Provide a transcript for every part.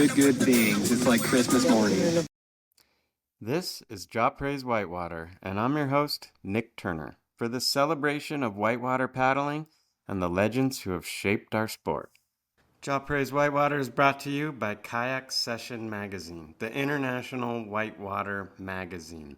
good things. It's like Christmas morning. This is Job Praise Whitewater, and I'm your host, Nick Turner, for this celebration of whitewater paddling and the legends who have shaped our sport. Job Praise Whitewater is brought to you by Kayak Session Magazine, the international whitewater magazine.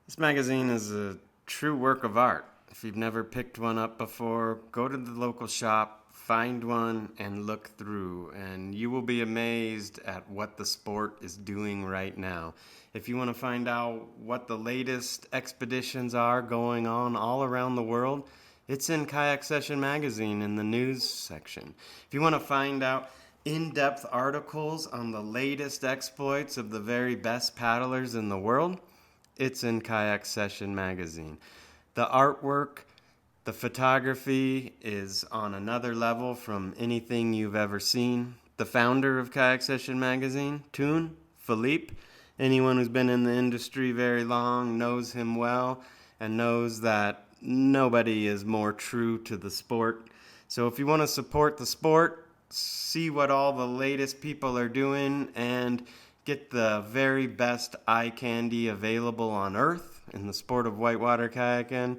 This magazine is a true work of art. If you've never picked one up before, go to the local shop, find one, and look through, and you will be amazed at what the sport is doing right now. If you want to find out what the latest expeditions are going on all around the world, it's in Kayak Session Magazine in the news section. If you want to find out in-depth articles on the latest exploits of the very best paddlers in the world, it's in Kayak Session Magazine. The artwork, the photography is on another level from anything you've ever seen. The founder of Kayak Session Magazine, Toon, Philippe, anyone who's been in the industry very long knows him well and knows that nobody is more true to the sport. So if you want to support the sport, see what all the latest people are doing, and get the very best eye candy available on Earth in the sport of whitewater kayaking,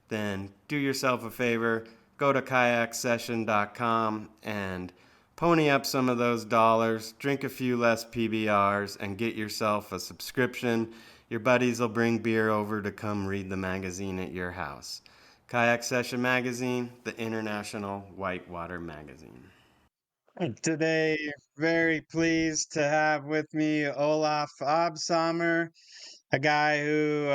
then do yourself a favor, go to kayaksession.com and pony up some of those dollars, drink a few less PBRs, and get yourself a subscription. Your buddies will bring beer over to come read the magazine at your house. Kayak Session Magazine, the international whitewater magazine. Today, very pleased to have with me Olaf Obsommer, a guy who,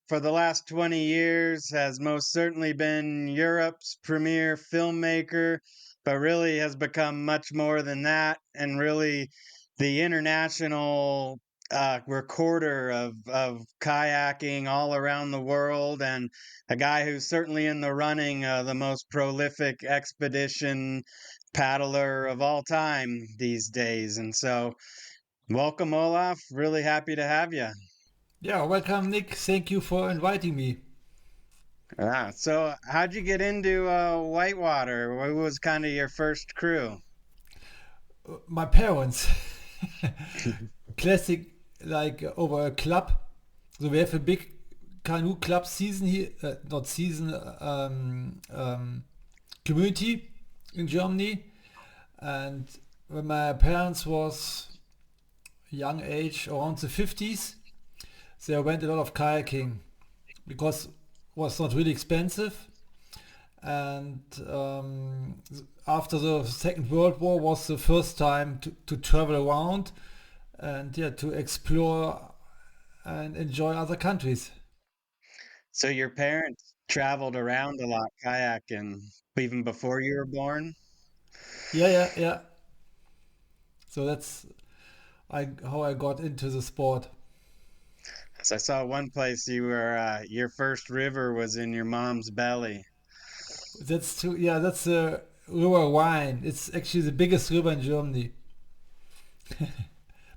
for the last 20 years, has most certainly been Europe's premier filmmaker, but really has become much more than that, and really the international recorder of kayaking all around the world, and a guy who's certainly in the running the most prolific expedition paddler of all time these days. And so, welcome, Olaf. Really happy to have you. Yeah, welcome, Nick. Thank you for inviting me. So how'd you get into Whitewater? What was kind of your first crew? My parents, classic, like over a club. So we have a big canoe club season here, not season, community in Germany. And when my parents was young age, around the 50s, they went a lot of kayaking because it was not really expensive. And after the Second World War was the first time to travel around and to explore and enjoy other countries. So your parents traveled around a lot kayaking even before you were born? Yeah. So that's how I got into the sport. So I saw one place you were, your first river was in your mom's belly. That's true. Yeah, that's the River Rhine. It's actually the biggest river in Germany.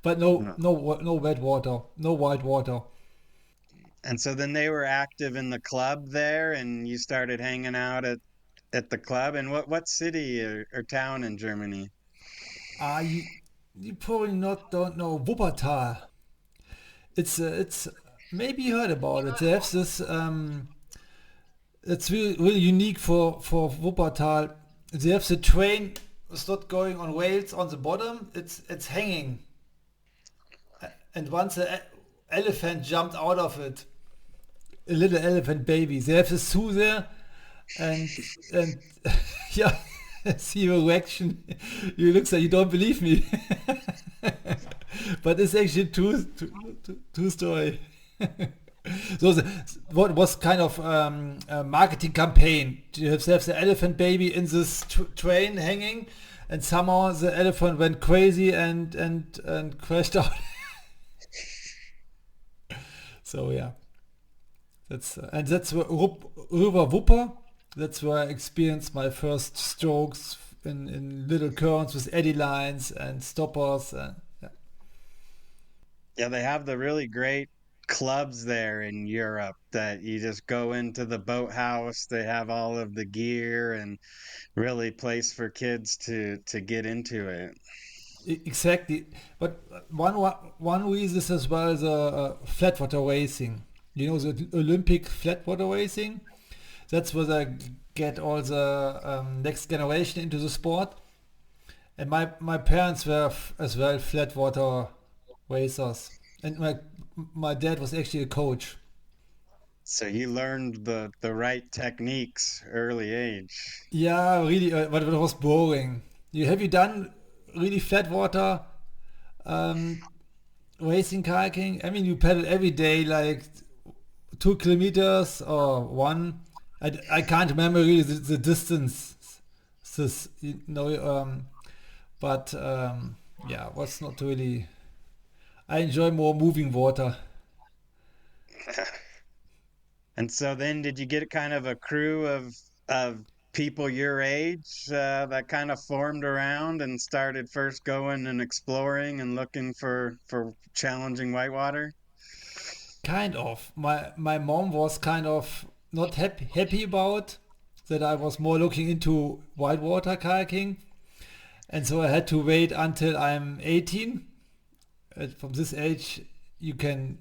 But no wet water, no white water. And so then they were active in the club there, and you started hanging out at the club. And what city or town in Germany? You probably not don't know Wuppertal. It's maybe you heard about it. They have this. It's really unique for Wuppertal. They have the train. It's not going on rails on the bottom. It's hanging. And once the elephant jumped out of it, a little elephant baby. They have the zoo there, and yeah, see your reaction. You look like you don't believe me, but it's actually true story. So what was kind of a marketing campaign? You have the elephant baby in this train hanging, and somehow the elephant went crazy and crashed out. So yeah, that's River Wupper. That's where I experienced my first strokes in little currents with eddy lines and stoppers. Yeah, they have the really great clubs there in Europe that you just go into the boathouse. They have all of the gear and really place for kids to get into it. Exactly. But one reason is as well the flatwater racing. You know, the Olympic flatwater racing. That's where they get all the next generation into the sport. And my parents were as well flatwater racers. And my dad was actually a coach. So you learned the right techniques early age. Yeah, really, but it was boring. Have you done really flatwater um, racing kayaking? I mean, you paddle every day, like 2 kilometers or one. I can't remember really the distance. This, but yeah, was not really. I enjoy more moving water. And so then did you get kind of a crew of people your age that kind of formed around and started first going and exploring and looking for challenging whitewater? Kind of. My mom was kind of not happy about that I was more looking into whitewater kayaking, and so I had to wait until I'm 18. From this age, you can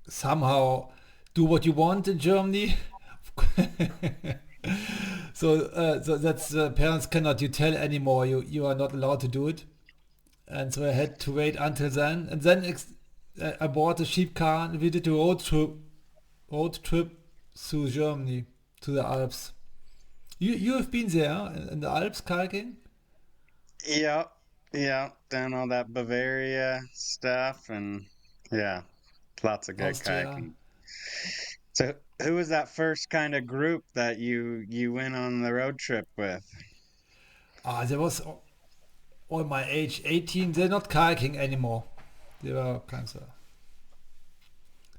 somehow do what you want in Germany. So that's parents cannot you tell anymore. You are not allowed to do it, and so I had to wait until then. And then I bought a cheap car and we did a road trip through Germany to the Alps. You have been there in the Alps kayaking? Yeah, yeah, done all that Bavaria stuff and yeah, lots of good Austria. kayaking. So who was that first kind of group that you went on the road trip with? There was all my age, 18. They're not kayaking anymore. They were kind of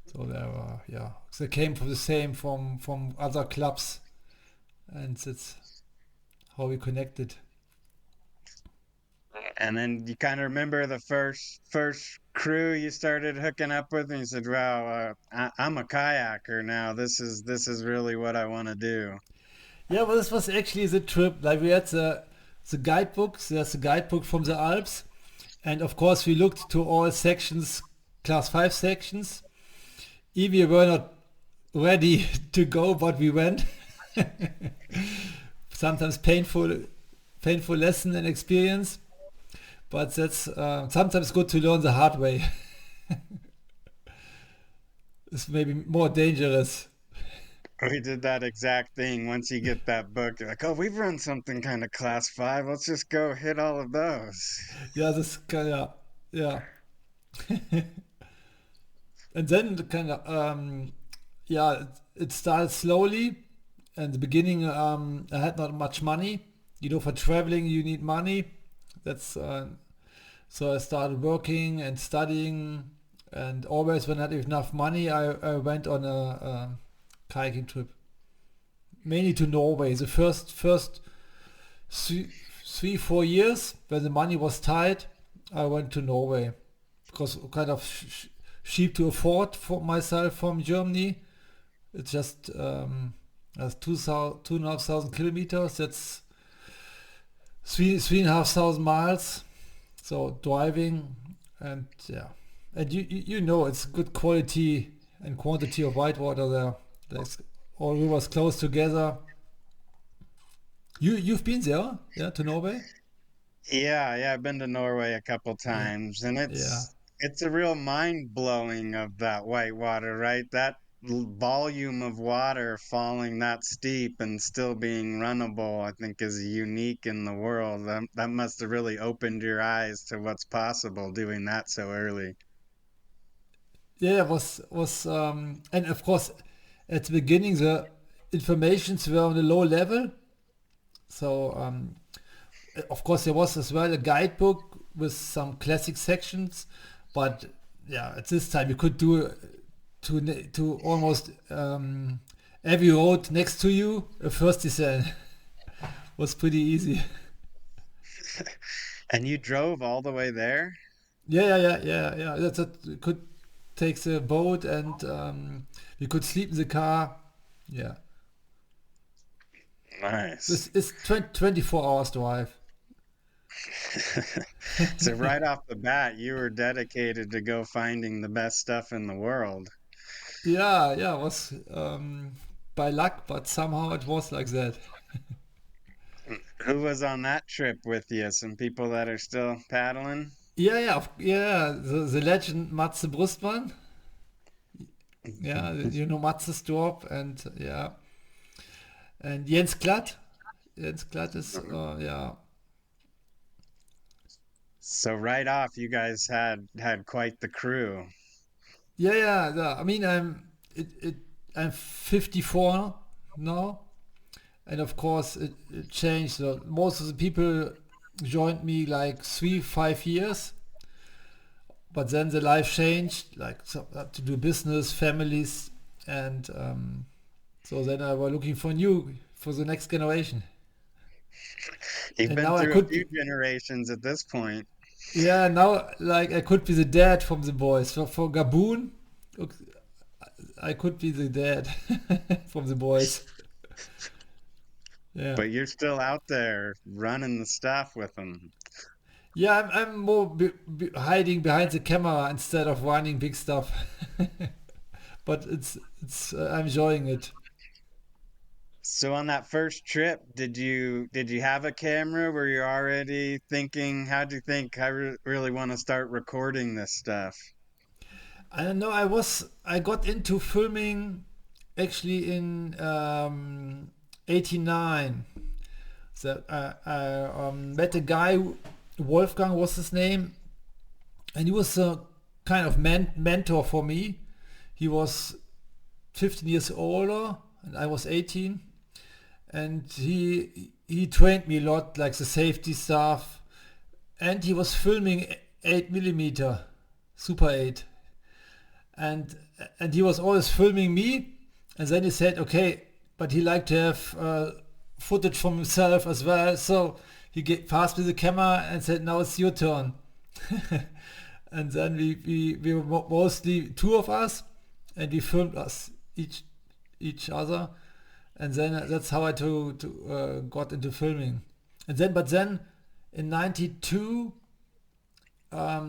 so they were yeah. They came from the same from other clubs, and that's how we connected. And then you kind of remember the first crew you started hooking up with, and you said, "Wow, I'm a kayaker now. This is really what I want to do." Yeah, well, this was actually the trip. Like we had the guidebooks. There's a guidebook from the Alps, and of course we looked to all sections, class 5 sections. If we were not ready to go, but we went. Sometimes painful lesson and experience, but that's sometimes good to learn the hard way. It's maybe more dangerous. We did that exact thing. Once you get that book, you're like, "Oh, we've run something kind of class 5. Let's just go hit all of those." Yeah, this kind of yeah. And then kind of yeah, it started slowly. And the beginning, I had not much money. You know, for traveling, you need money. That's so I started working and studying, and always when I had enough money, I went on a kayaking trip, mainly to Norway. The first 3 4 years when the money was tight, I went to Norway because kind of cheap to afford for myself from Germany. It's just that's 2,500 kilometers. That's 3,500 miles. So driving and yeah, and you know it's good quality and quantity of whitewater there. There's all rivers close together. You've been there, yeah, to Norway? Yeah, yeah, I've been to Norway a couple Yeah, times, and yeah. it's a real mind blowing of that white water, right? That volume of water falling that steep and still being runnable, I think, is unique in the world. That must have really opened your eyes to what's possible doing that so early. Yeah, it was and of course at the beginning the informations were on a low level. So of course there was as well a guidebook with some classic sections, but yeah, at this time you could do to almost every road next to you a first descent was pretty easy. And you drove all the way there? Yeah. That's it. You could take the boat and we could sleep in the car. Yeah, Nice. it's 24 hours drive. So right off the bat, you were dedicated to go finding the best stuff in the world. Yeah, yeah, it was by luck, but somehow it was like that. Who was on that trip with you? Some people that are still paddling? Yeah, yeah, yeah. The legend Matze Brustmann. Yeah, you know Matze Storp, and yeah, and Jens Klatt. Jens Klatt is yeah. So right off, you guys had quite the crew. Yeah, yeah, yeah. I mean, I'm 54 now, and of course it changed. So most of the people joined me like 3, 5 years, but then the life changed. Like so, to do business, families, and so then I was looking for the next generation. You've And been now I through a could, few generations at this point. yeah, now like I could be the dad from the boys. For Gabon, look, I could be the dad from the boys. Yeah. But you're still out there running the stuff with them. Yeah, I'm more hiding behind the camera instead of running big stuff. But it's I'm enjoying it. So on that first trip, did you have a camera? Were you already thinking, how'd you think really want to start recording this stuff? I don't know. I got into filming actually in '89. So I met a guy, Wolfgang was his name, and he was a kind of mentor for me. He was 15 years older, and I was 18, and he trained me a lot, like the safety stuff, and he was filming 8 millimeter, Super 8, and and he was always filming me, and then he said, okay, but he liked to have footage from himself as well, so passed me the camera and said, now it's your turn. And then we were mostly two of us, and we filmed us each other, and then that's how I got into filming. And then but then in '92, yeah,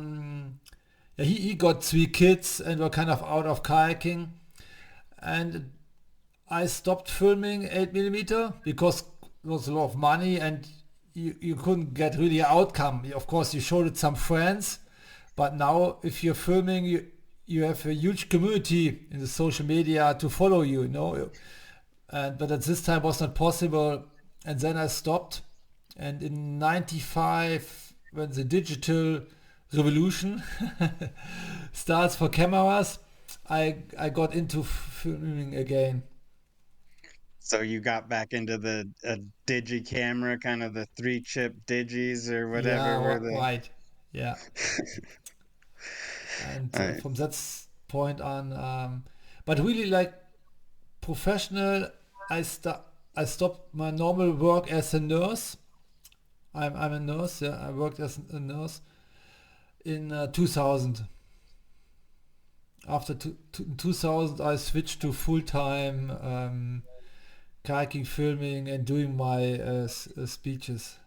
he got 3 kids and were kind of out of kayaking, and I stopped filming 8 millimeter because it was a lot of money and you couldn't get really an outcome. Of course, you showed it some friends, but now if you're filming, you have a huge community in the social media to follow you, you know. And but at this time was not possible, and then I stopped. And in '95, when the digital revolution starts for cameras, I got into filming again. So you got back into the digi camera, kind of the three chip digis or whatever, Yeah, where the right. Yeah, and I, from that point on, but really like professional, I stopped my normal work as a nurse. I'm a nurse. Yeah, I worked as a nurse in 2000. After 2000, I switched to full time kayaking, filming, and doing my speeches.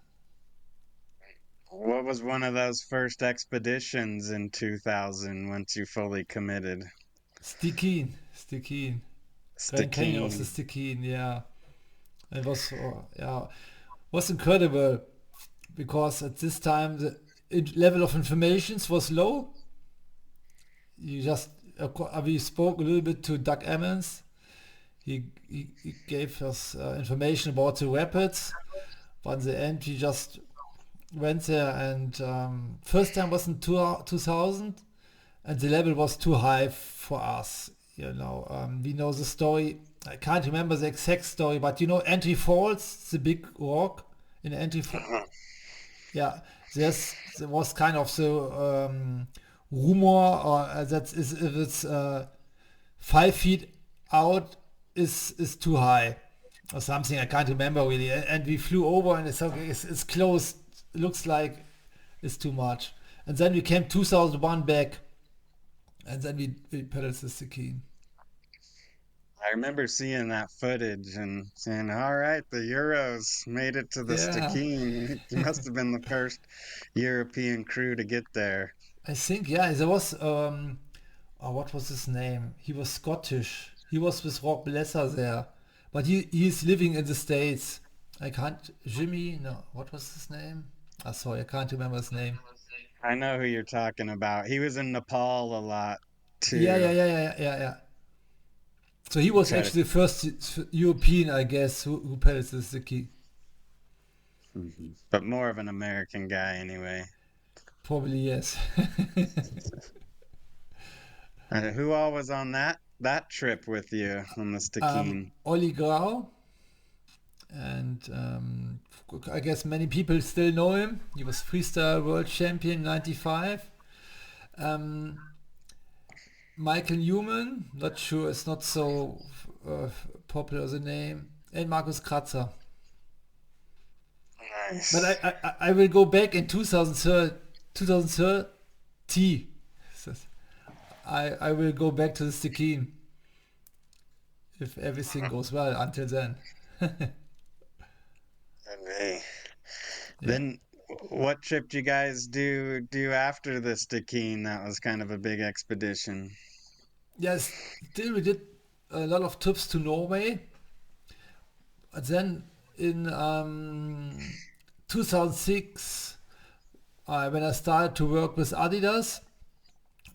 what was one of those first expeditions in 2000 once you fully committed? Stikine, Grand Canyon of the Stikine. Stikine. Yeah, it was yeah, was incredible because at this time the level of information was low. You just we spoke a little bit to Doug Emmons. He gave us information about the rapids, but in the end we just went there, and first time was in 2000, and the level was too high for us. You know, we know the story. I can't remember the exact story, but you know, Entry Falls, the big rock in Entry Falls. Yeah, there was kind of the rumor, or that is if it's 5 feet out is too high or something. I can't remember really. And we flew over, and it's okay. It's closed. It looks like it's too much. And then we came 2001 back, and then we paddled the Sikine. I remember seeing that footage and saying, all right, the Euros made it to the Yeah, Stikine. You must have been the first European crew to get there. I think, yeah, there was, oh, what was his name? He was Scottish. He was with Rob Lesser there. But he's living in the States. I can't, Jimmy, no, what was his name? Ah, sorry, I can't remember his name. I know who you're talking about. He was in Nepal a lot Yeah, yeah, too. yeah, yeah, yeah, yeah. So he was Try to, actually the first European, I guess, who paddled the key. but more of an American guy anyway. Probably yes. Who all was on that trip with you on the Stikine? Ollie Grau, and I guess many people still know him. He was freestyle world champion '95. Um, Michael Newman, not sure, it's not so popular the name, and Markus Kratzer. But Nice. I will go back in 2030. I will go back to the Stikine if everything goes well until then. Okay. Yeah. Then what trip did you guys do after the Stikine? That was kind of a big expedition. Yes, still we did a lot of trips to Norway. But then in 2006, when I started to work with Adidas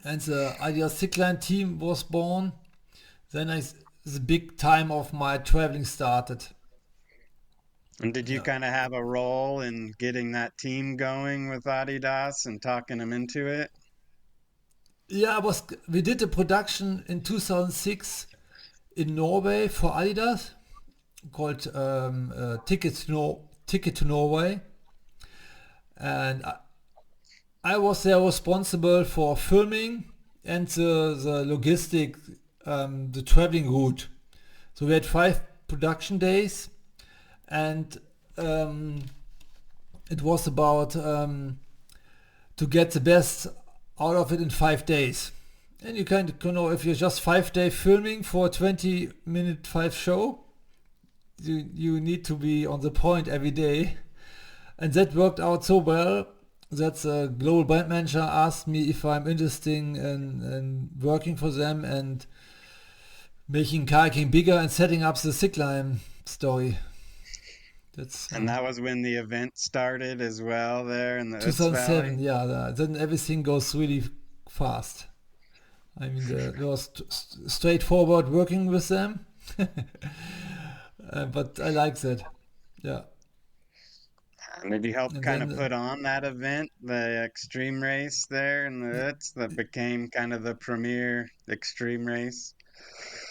and the Adidas Thickline team was born, then the big time of my traveling started. And did you Yeah. kind of have a role in getting that team going with Adidas and talking them into it? Yeah, we did a production in 2006 in Norway for Adidas called Ticket to Norway, and I was there responsible for filming and the logistic, the traveling route. So we had 5 production days, and it was about to get the best out of it in 5 days. And you kind of know if you're just 5 day filming for a 20-minute 5 show, you need to be on the point every day. And that worked out so well that the global brand manager asked me if I'm interested in working for them and making kayaking bigger and setting up the Zipline story. That's And that was when the event started as well there in the Utz 2007. Valley. Yeah, then everything goes really fast. I mean, it was straightforward working with them, but I like that. Yeah, And did you help and kind then of put on that event, the extreme race there in the Utz that became kind of the premier extreme race?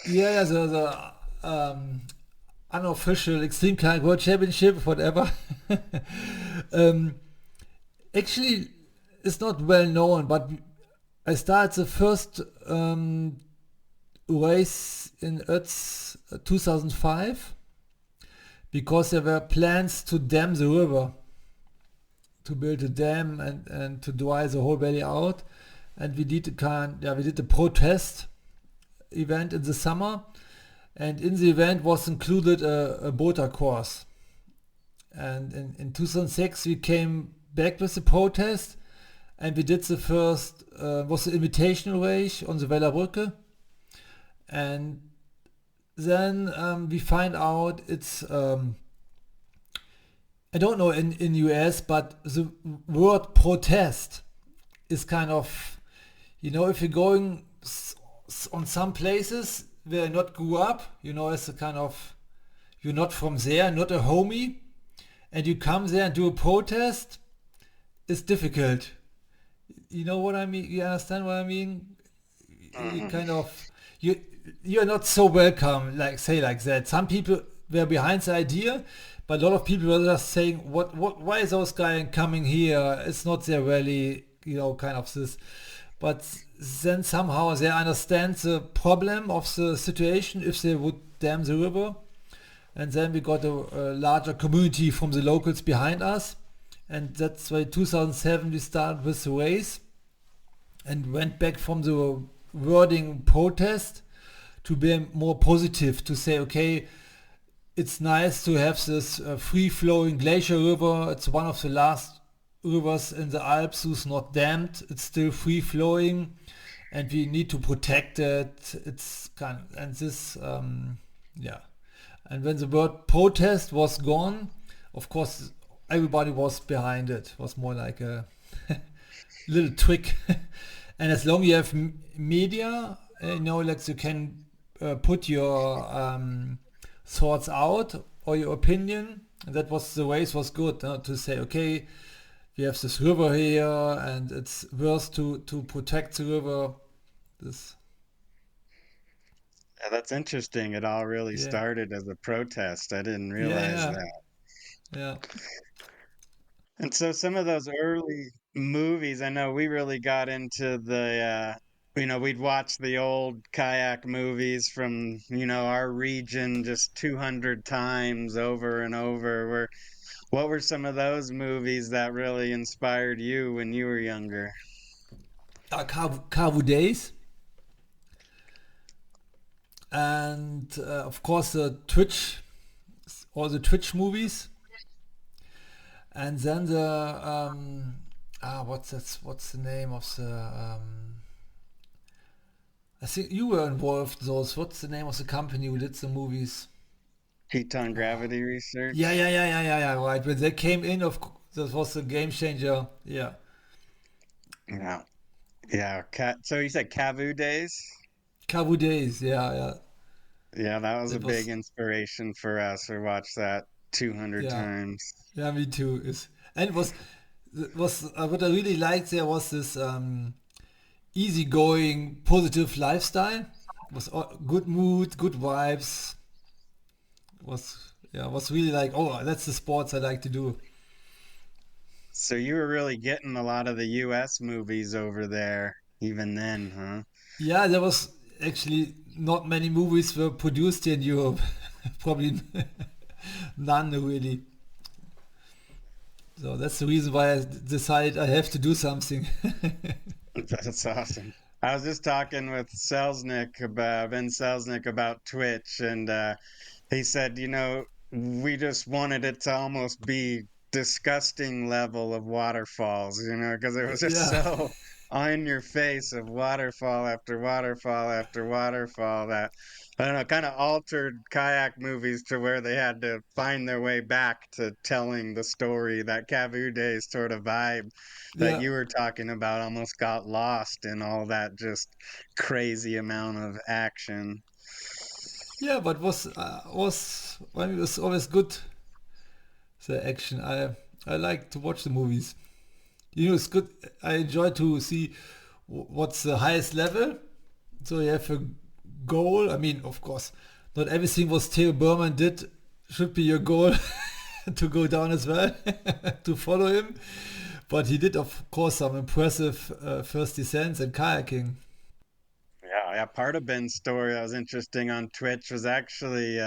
yeah, the unofficial Extreme Kayak World Championship, whatever. um, Actually, it's not well known, but I started the first race in Ötz 2005 because there were plans to dam the river, to build a dam and to dry the whole valley out. And we did a protest event in the summer, and in the event was included a boater course. And in 2006 we came back with the protest, and we did the first was the invitational race on the Wellerbrücke, and then we find out it's I don't know in US, but the word protest is kind of, if you're going on some places where you not grew up, it's a kind of, you're not from there, not a homie, and you come there and do a protest, it's difficult. You know what I mean? You understand what I mean? You kind of, you're not so welcome, like say like that. Some people were behind the idea, but a lot of people were just saying, why is those guys coming here? It's not their rally, kind of this. But then somehow they understand the problem of the situation if they would dam the river. And then we got a larger community from the locals behind us. And that's why 2007 we started with the race and went back from the wording protest to be more positive, to say, okay, it's nice to have this free-flowing glacier river. It's one of the last rivers in the Alps who's not dammed. It's still free-flowing, and we need to protect it. It's kind of, and this, yeah. And when the word protest was gone, of course, everybody was behind it. It was more like a little trick. And as long you have media, like you can put your thoughts out or your opinion. And that was the way it was good to say, okay, we have this river here, and it's worth to protect the river. This, Yeah, that's interesting. It all really yeah, started as a protest. I didn't realize yeah, that. yeah. And so some of those early movies, I know we really got into we'd watch the old kayak movies from, our region just 200 times over and over. What were some of those movies that really inspired you when you were younger? Kavu Days, and of course all the Twitch movies, and then the what's the name of the I think you were involved in those. What's the name of the company who did the movies? Teton Ah, Gravity yeah, Research? yeah, yeah, yeah, yeah, yeah. Right. When they came in, that was a game changer. Yeah, Yeah. Yeah. So you said Cavu Days? Kavu Days. Yeah, yeah. Yeah, that was a That big was, inspiration for us. We watched that 200 yeah, times. yeah. Me too. And it was what I really liked there was this easygoing, positive lifestyle. It was good mood, good vibes. Was really like, oh, that's the sports I like to do. So you were really getting a lot of the US movies over there, even then, huh? Yeah, there was actually not many movies were produced here in Europe. Probably none really. So that's the reason why I decided I have to do something. That's awesome. I was just talking with Ben Selznick about Twitch, and he said, we just wanted it to almost be disgusting level of waterfalls, because it was just Yeah, so on your face of waterfall after waterfall after waterfall that, I don't know, kind of altered kayak movies to where they had to find their way back to telling the story. That Cavu Days sort of vibe that yeah, you were talking about almost got lost in all that just crazy amount of action. yeah. But well, it was always good the action. I like to watch the movies. It's good. I enjoy to see what's the highest level. So you have a goal. I mean, of course, not everything what Theo Berman did should be your goal to go down as well, to follow him. But he did, of course, some impressive first descents and kayaking. Yeah, yeah. Part of Ben's story that was interesting on Twitch was actually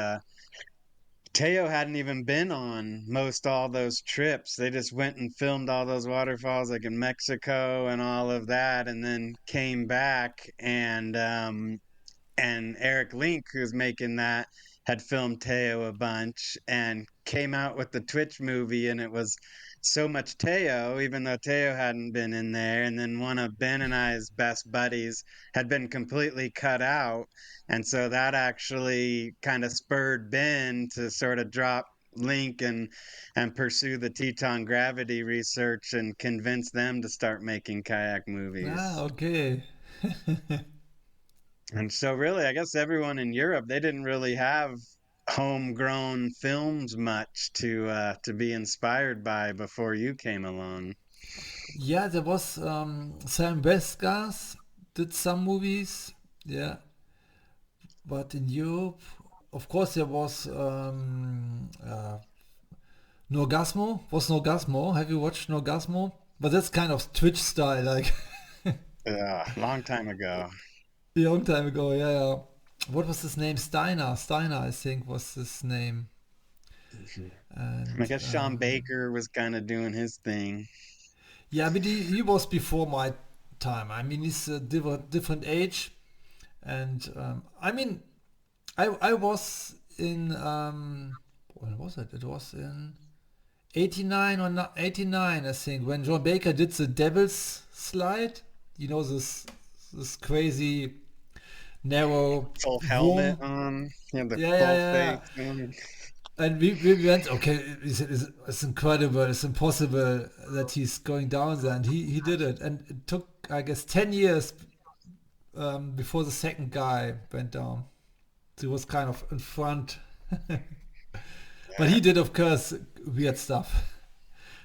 Teo hadn't even been on most all those trips. They just went and filmed all those waterfalls like in Mexico and all of that, and then came back and Eric Link, who's making that, had filmed Teo a bunch and came out with the Twitch movie, and it was so much Teo, even though Teo hadn't been in there. And then one of Ben and I's best buddies had been completely cut out, and so that actually kind of spurred Ben to sort of drop Link and pursue the Teton gravity research and convince them to start making kayak Ah, movies. okay. And so really, I guess everyone in Europe, they didn't really have homegrown films much to be inspired by before you came along. Yeah, there was Sam Vesgas did some movies. Yeah, but in Europe, of course, there was Norgasmo. Was Norgasmo? Have you watched Norgasmo? But that's kind of Twitch style, like Yeah, long time ago. a long time ago. Yeah, yeah. What was his name? Steiner. Steiner, I think, was his name. Mhm. I And guess Sean Baker was kind of doing his thing. yeah, but he was before my time. I mean, he's a different age, And I mean, I was in when was it? It was in 89 or 89, I think, when John Baker did the Devil's Slide. You know, this crazy narrow Full helmet room. on, the Yeah, yeah, full yeah. face on. And we went, okay, it's incredible, it's impossible that he's going down there, and he did it. And it took, I guess, 10 years before the second guy went down. So he was kind of in front. But he did, of course, weird stuff.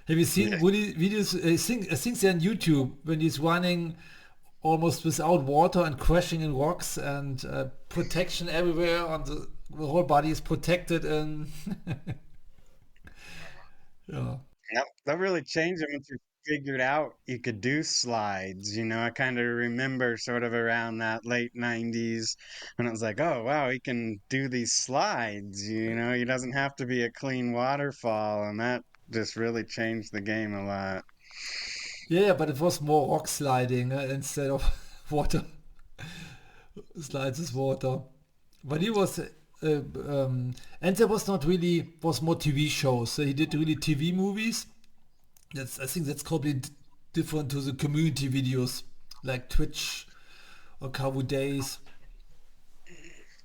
Have you Yeah. seen Woody videos? I think they're on YouTube when he's running almost without water and crashing in rocks, and protection everywhere on the whole body is protected, and yeah. That really changed it once you figured out you could do slides. I kind of remember sort of around that late 90s when it was like, oh, wow, he can do these slides. He doesn't have to be a clean waterfall. And that just really changed the game a lot. Yeah, but it was more rock sliding instead of water. Slides is water. But he was, and there was not really, was more TV shows. So he did really TV movies. I think that's probably different to the community videos like Twitch or Kawu Days.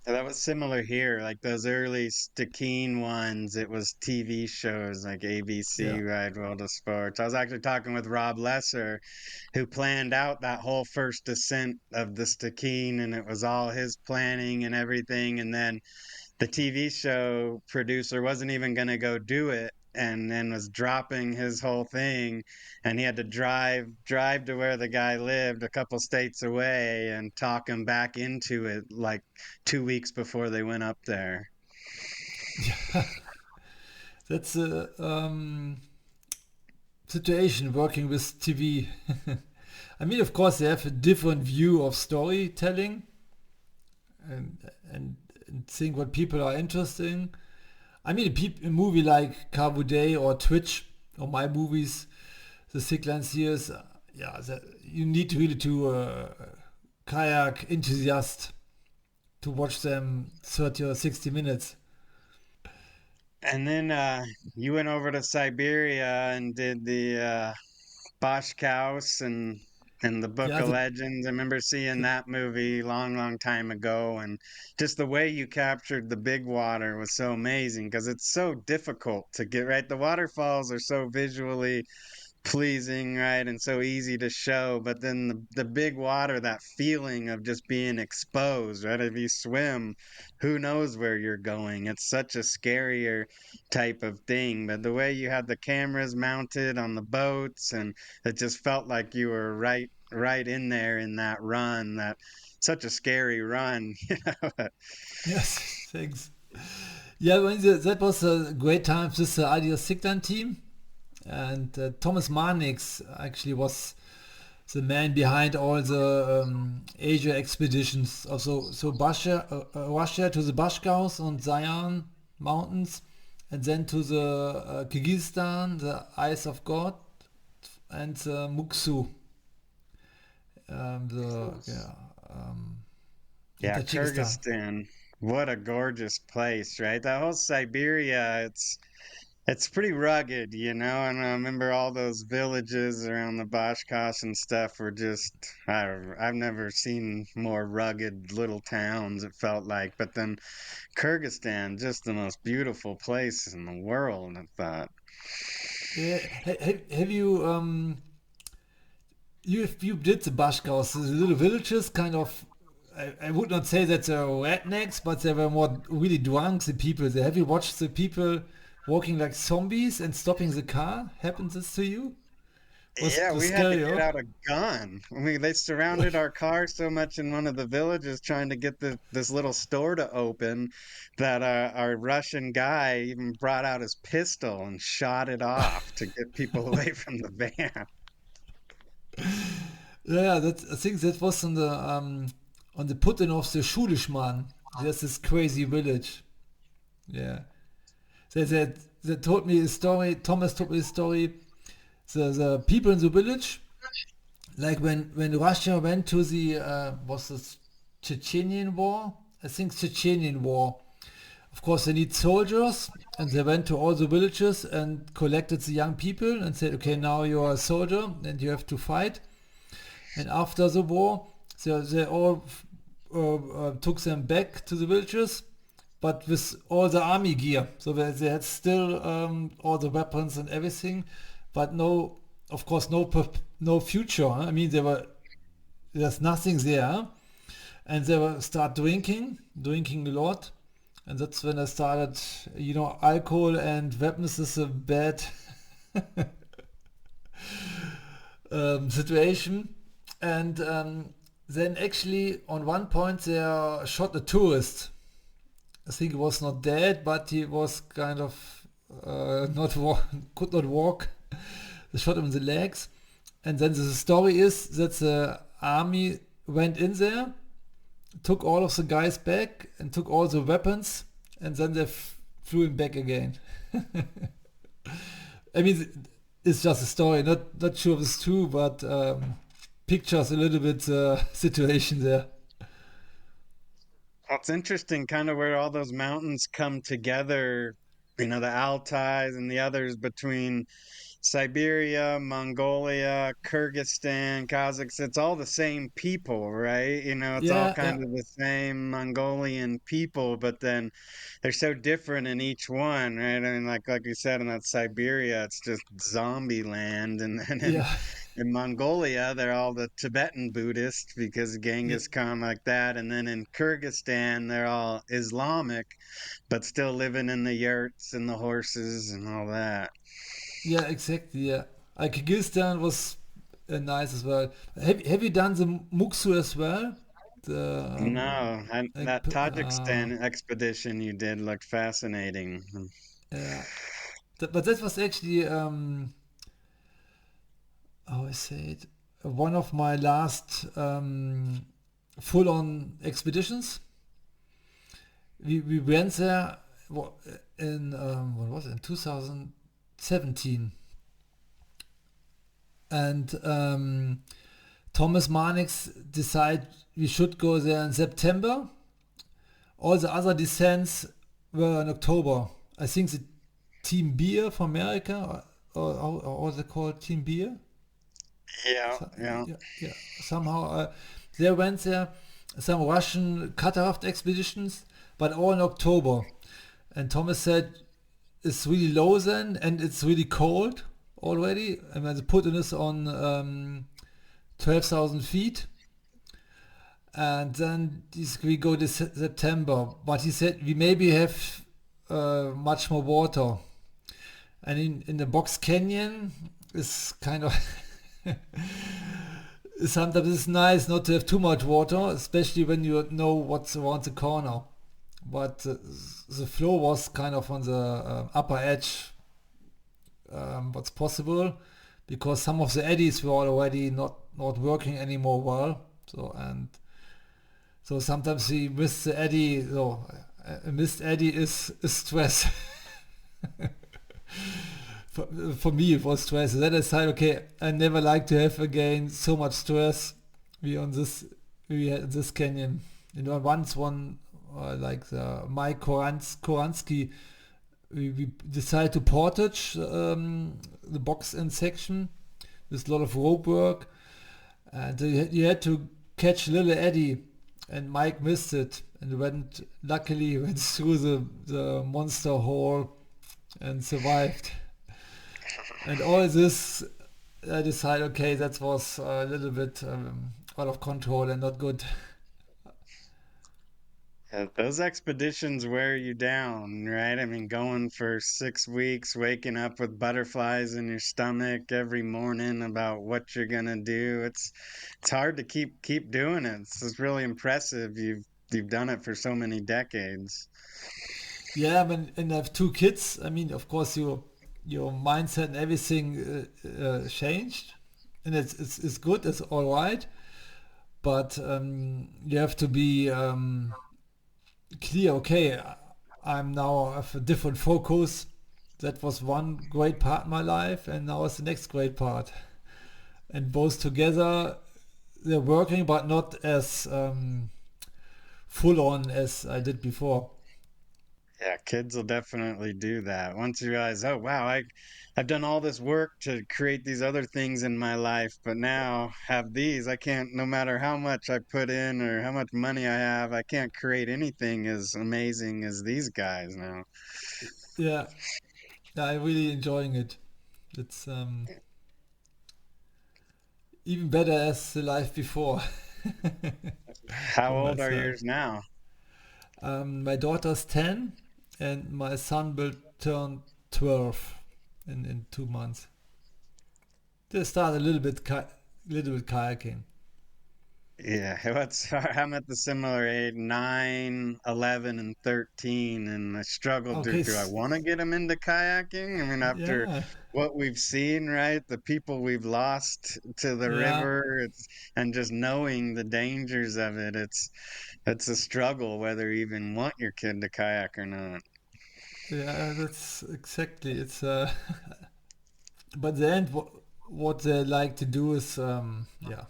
And that was similar here, like those early Stikine ones. It was TV shows like ABC, Yeah. Ride World of Sports. I was actually talking with Rob Lesser, who planned out that whole first descent of the Stikine, and it was all his planning and everything. And then the TV show producer wasn't even going to go do it, and then was dropping his whole thing, and he had to drive to where the guy lived a couple states away and talk him back into it like 2 weeks before they went up there. That's a situation working with TV. I mean, of course, they have a different view of storytelling and and, and think what people are interested in. I mean, a movie like Carbo Day or Twitch or my movies, the Sickland series, yeah, you need really to kayak enthusiast to watch them 30 or 60 minutes. And then you went over to Siberia and did the Boschhaus and the Book Yeah, of Legends. I remember seeing the that movie long, long time ago, and just the way you captured the big water was so amazing because it's so difficult to get right. The waterfalls are so visually pleasing, right, and so easy to show, but then the big water, that feeling of just being exposed, right? If you swim, who knows where you're going? It's such a scarier type of thing. But the way you had the cameras mounted on the boats, and it just felt like you were right in there in that run, that such a scary run. yes, thanks. Yeah, that was a great time. This is the Ideal Sickland team. And Thomas Marnix actually was the man behind all the Asia expeditions. Also, so Russia to the Bashkaus and Zion Mountains, and then to the Kyrgyzstan, the Eyes of God, and Muksu, Yeah, Tajikistan. Kyrgyzstan. What a gorgeous place, right? That whole Siberia, it's pretty rugged. And I remember all those villages around the Bashkas and stuff were just, I've never seen more rugged little towns, it felt like. But then Kyrgyzstan, just the most beautiful place in the world, I thought. Yeah, have you you did the Bashkaus, the little villages, kind of. I would not say that they're rednecks, but they were more really drunk. The people there. Have you watched the people walking like zombies and stopping the car? Happened this to you? Yeah, Was we had to scary, get oh? out a gun. I mean, they surrounded our car so much in one of the villages trying to get this little store to open that our Russian guy even brought out his pistol and shot it off to get people away from the van. Yeah, that I think that was on the Putin of the Schulishman. There's this crazy village. Yeah, they told me a story. Thomas told me a story. The people in the village, like when Russia went to the was this Chechenian War. I think Chechenian War. Of course, they need soldiers, and they went to all the villages and collected the young people and said, okay, now you're a soldier and you have to fight. And after the war, they all took them back to the villages, but with all the army gear. So they had still all the weapons and everything, but no, of course, no future. Huh? I mean, there's nothing there, and they were start drinking a lot, and that's when I started. Alcohol and weapons is a bad situation, and then actually on one point they shot a tourist. I think he was not dead, but he was kind of could not walk. They shot him in the legs, and then the story is that the army went in there, took all of the guys back, and took all the weapons, and then they flew him back again. I mean, it's just a story. Not sure if it's true, but pictures a little bit situation there. Well, it's interesting kind of where all those mountains come together, the Altais and the others between Siberia, Mongolia, Kyrgyzstan, Kazakhstan. It's all the same people, right? It's all Yeah, yeah, kind of the same Mongolian people, but then they're so different in each one, right? I mean, like you said, in that Siberia, it's just zombie land, and then in, yeah, in Mongolia, they're all the Tibetan Buddhists because yeah, Genghis Khan like that, and then in Kyrgyzstan, they're all Islamic, but still living in the yurts and the horses and all that. yeah, exactly. Yeah, Kyrgyzstan was nice as well. Have you done the Muksu as well? The No, like, that Tajikistan expedition you did looked fascinating. yeah. But that was actually how I say it, one of my last full-on expeditions. We went there in what was it, in 2017, and Thomas Marnix decided we should go there in September. All the other descents were in October. I think the Team Beer from America, or was it called Team Beer? Yeah, So, yeah. yeah. Somehow they went there. Some Russian cataract expeditions, but all in October. And Thomas said it's really low then, and it's really cold already. I mean, the Putin is on 12,000 feet, and then we go to September. But he said we maybe have much more water, and in the Box Canyon is kind of sometimes it's nice not to have too much water, especially when you know what's around the corner. But the flow was kind of on the upper edge, what's possible, because some of the eddies were already not working anymore well. So sometimes we miss the eddy. So a missed eddy is stress. For me it was stress. And then I decided, okay, I never like to have again so much stress we had this canyon. Once one like the Mike Koransky, we decided to portage the box in section with a lot of rope work, and you had to catch a little eddy, and Mike missed it and luckily went through the monster hole and survived. And all this, I decided, okay, that was a little bit out of control and not good. Yeah, those expeditions wear you down, right? I mean, going for 6 weeks, waking up with butterflies in your stomach every morning about what you're gonna do. It's hard to keep doing it. It's really impressive. You've done it for so many decades. Yeah, and I have two kids. I mean, of course, your mindset and everything changed, and it's good. It's all right, but you have to be clear. Okay, I'm now have a different focus. That was one great part in my life, and now it's the next great part. And both together, they're working, but not as full on as I did before. Yeah, kids will definitely do that. Once you realize, oh wow, I've done all this work to create these other things in my life, but now have these. I can't, no matter how much I put in or how much money I have, I can't create anything as amazing as these guys now. Yeah, yeah, I'm really enjoying it. It's even better as the life before How for old are myself. yours now? My daughter's 10 and my son will turn 12 in 2 months. They start a little bit kayaking. Yeah, what's I'm at the similar age, 9, 11, and 13, and I struggled Okay, do I want to get them into kayaking? I mean, after yeah, what we've seen, right? The people we've lost to the yeah, river, and just knowing the dangers of it, it's a struggle whether you even want your kid to kayak or not. yeah. That's exactly. It's but the end, what they like to do is yeah.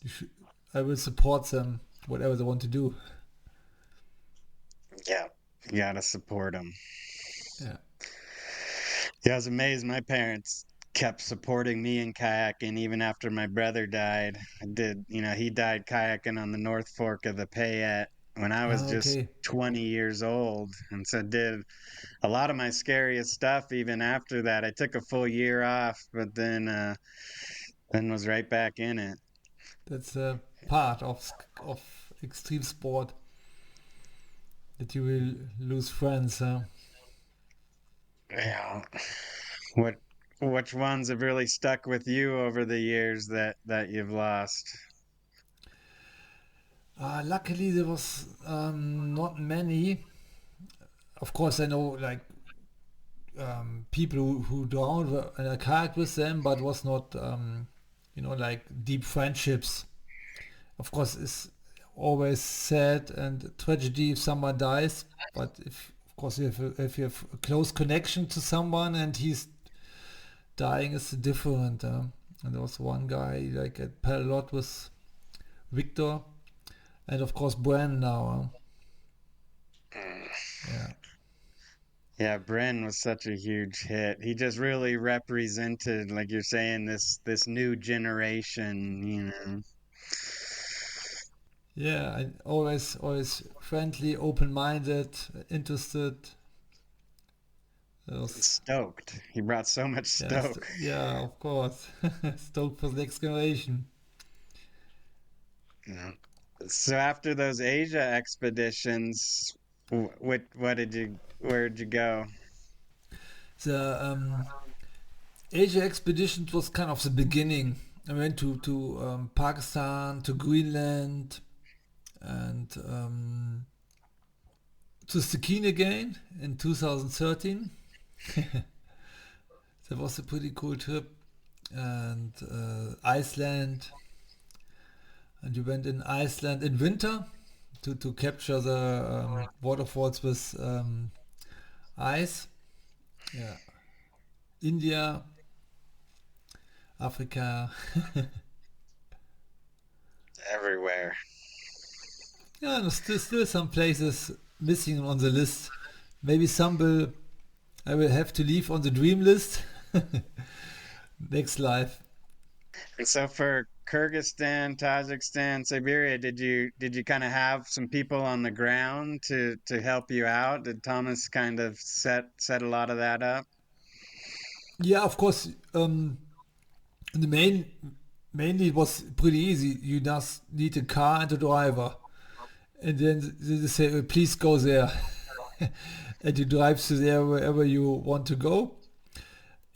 You should, I will support them whatever they want to do. Yeah, you gotta support them. Yeah. Yeah, I was amazed. My parents kept supporting me in kayaking even after my brother died. He died kayaking on the North Fork of the Payette when I was Ah, just okay. 20 years old. And so did a lot of my scariest stuff even after that. I took a full year off, but then was right back in it. That's a part of extreme sport that you will lose friends. Yeah. What which ones have really stuck with you over the years that you've lost? Luckily, there was not many. Of course, I know like people who drowned and I kayaked with them, but was not like deep friendships. Of course, it's always sad and tragedy if someone dies, but if of course if you have a close connection to someone and he's dying, is different. And there was one guy like I played a lot with Victor, and of course Bran now. Yeah, Yeah, Bren was such a huge hit. He just really represented, like you're saying, this new generation, you know. yeah, and always friendly, open-minded, interested. That was Stoked. He brought so much yeah, stoke. yeah, of course. Stoked for the next generation. You know. So after those Asia expeditions, where did you go? The Asia expedition was kind of the beginning. I went to Pakistan, to Greenland, and to Sikkim again in 2013. That was a pretty cool trip. And Iceland, and you went in Iceland in winter to capture the waterfalls with ice. Yeah, India, Africa. Everywhere. Yeah, there's still some places missing on the list. Maybe some will I will have to leave on the dream list next life. And so for Kyrgyzstan, Tajikistan, Siberia, did you kind of have some people on the ground to help you out? Did Thomas kind of set a lot of that up? Yeah, of course. The mainly it was pretty easy. You just need a car and a driver, and then they say, "Please go there," and you drive to there wherever you want to go.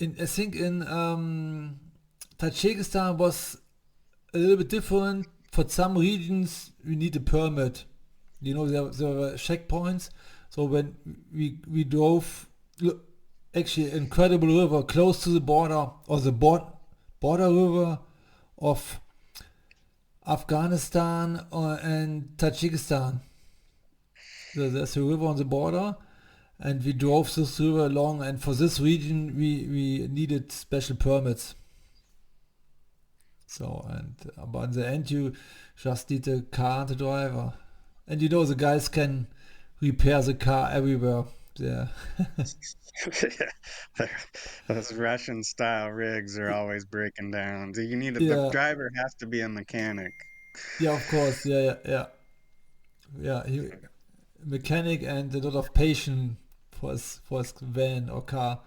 I think in Tajikistan was a little bit different. For some regions, we need a permit. There were checkpoints. So when we drove, actually incredible river close to the border or the border river of Afghanistan and Tajikistan. There's a river on the border, and we drove this river along. And for this region, we needed special permits. So but in the end, you just need a car and a driver. And you know the guys can repair the car everywhere there. Those Russian style rigs are always breaking down. So the Yeah, driver has to be a mechanic. yeah, of course. Yeah, yeah, yeah. Yeah, mechanic and a lot of patience for his van or car.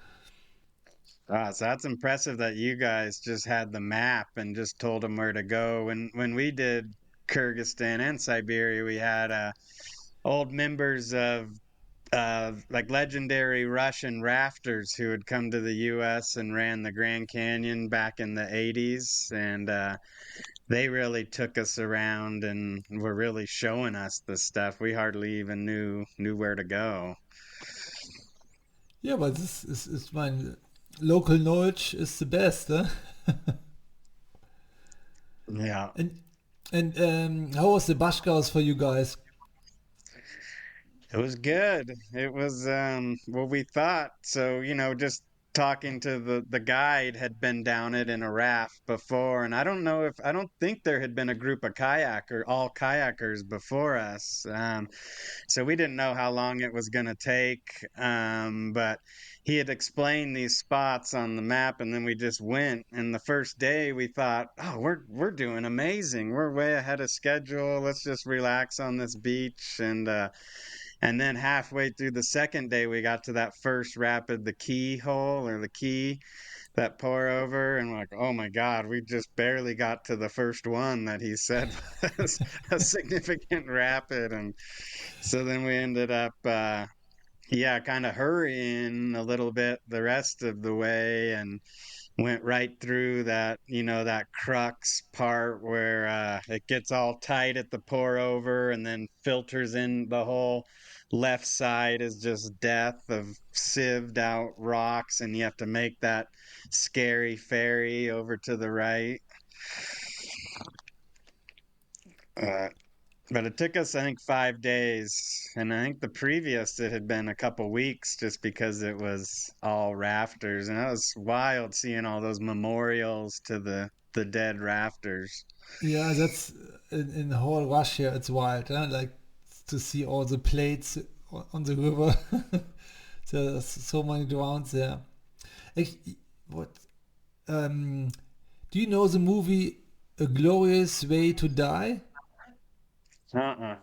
Ah, so that's impressive that you guys just had the map and just told them where to go. When we did Kyrgyzstan and Siberia, we had old members of like legendary Russian rafters who had come to the U.S. and ran the Grand Canyon back in the 80s, and they really took us around and were really showing us the stuff. We hardly even knew where to go. Yeah, but this is my local knowledge is the best, huh? Yeah. And how was the Bashkaus for you guys? It was good. It was what we thought. So, just talking to the guide had been down it in a raft before, and I don't think there had been a group of all kayakers before us. So we didn't know how long it was going to take. But he had explained these spots on the map, and then we just went. And the first day we thought, oh, we're doing amazing. We're way ahead of schedule. Let's just relax on this beach. And then halfway through the second day, we got to that first rapid, the keyhole or the key that pour over, and we're like, oh my God, we just barely got to the first one that he said was a significant rapid. And so then we ended up, yeah, kind of hurrying a little bit the rest of the way and went right through that crux part where it gets all tight at the pour over and then filters in. The whole left side is just death of sieved out rocks, and you have to make that scary ferry over to the right. Uh, but it took us, I think, 5 days, and I think the previous it had been a couple weeks, just because it was all rafters, and that was wild seeing all those memorials to the dead rafters. Yeah, that's in whole Russia. It's wild, huh? Like to see all the plates on the river. There's so many drowns there. What? Um, do you know the movie A Glorious Way to Die? Uh-uh.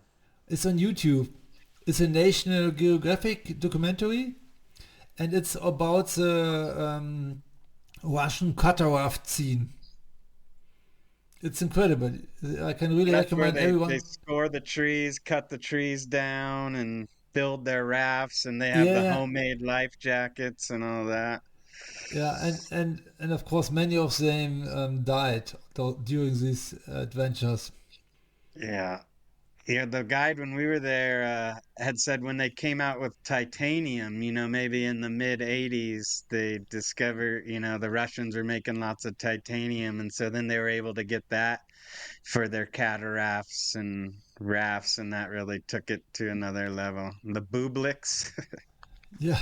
It's on YouTube. It's a National Geographic documentary, and it's about the Russian cataract scene. It's incredible. I can really That's where recommend they everyone. score the trees, cut the trees down, and build their rafts, and they have the Yeah, homemade life jackets and all that. yeah, and of course many of them died during these adventures. Yeah. Yeah, the guide when we were there had said when they came out with titanium, maybe in the mid 80s, they discovered, the Russians were making lots of titanium. And so then they were able to get that for their catarafts and rafts, and that really took it to another level. The boobliks. Yeah,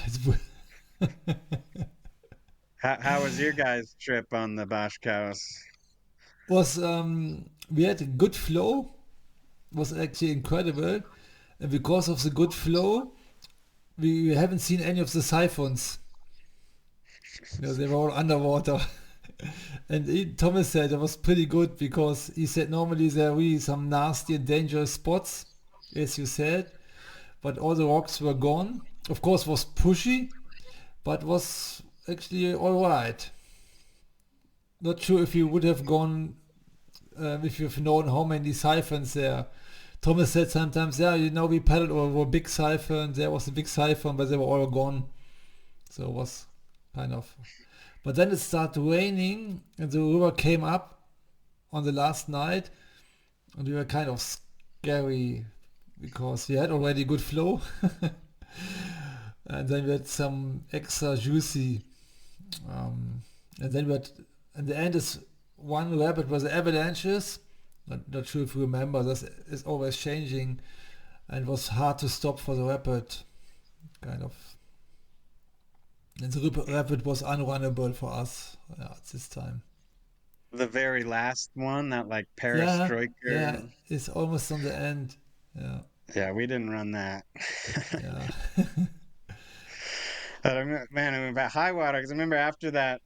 How was your guys' trip on the Bashkaus? was we had a good flow. Was actually incredible, and because of the good flow, we haven't seen any of the siphons. They were all underwater. And Thomas said it was pretty good because he said normally there are really some nasty and dangerous spots, as you said, but all the rocks were gone. Of course, was pushy, but was actually all right. Not sure if you would have gone if you've known how many siphons there. Thomas said sometimes, yeah, we paddled over a big siphon. There was a big siphon, but they were all gone. So it was kind of. But then it started raining, and the river came up on the last night, and we were kind of scary because we had already good flow, and then we had some extra juicy, and then we had, and the end is one rapid was the avalanches. Not sure if you remember, this is always changing, and it was hard to stop for the rapid, kind of. And the rapid was unrunnable for us at this time. The very last one, that like Yeah, perestroika. yeah, it's almost on the end. Yeah. Yeah, we didn't run that. Yeah. But man, I mean, about high water, because I remember after that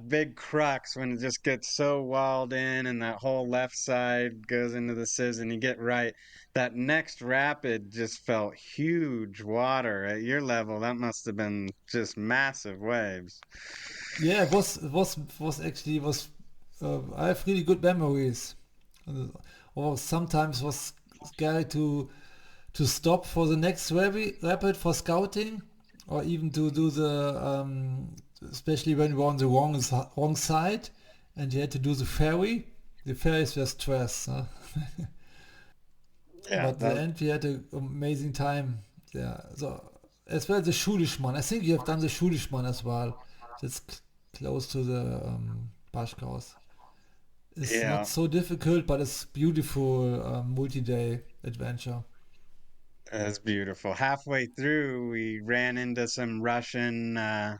big crux when it just gets so walled in and that whole left side goes into the sieves and you get right, that next rapid just felt huge water at your level. That must have been just massive waves. Yeah, it was actually was I have really good memories. Or sometimes was scary to stop for the next rapid for scouting, or even to do the especially when we were on the wrong side, and you had to do the ferry. The ferries were stress, huh? Yeah, But at the end we had an amazing time. Yeah, so as well the Schulishman. I think you have done the Schulishman as well. That's close to the Bashkaus. It's not yeah, so difficult, but it's beautiful multi-day adventure. it's beautiful. Halfway through, we ran into some Russian, I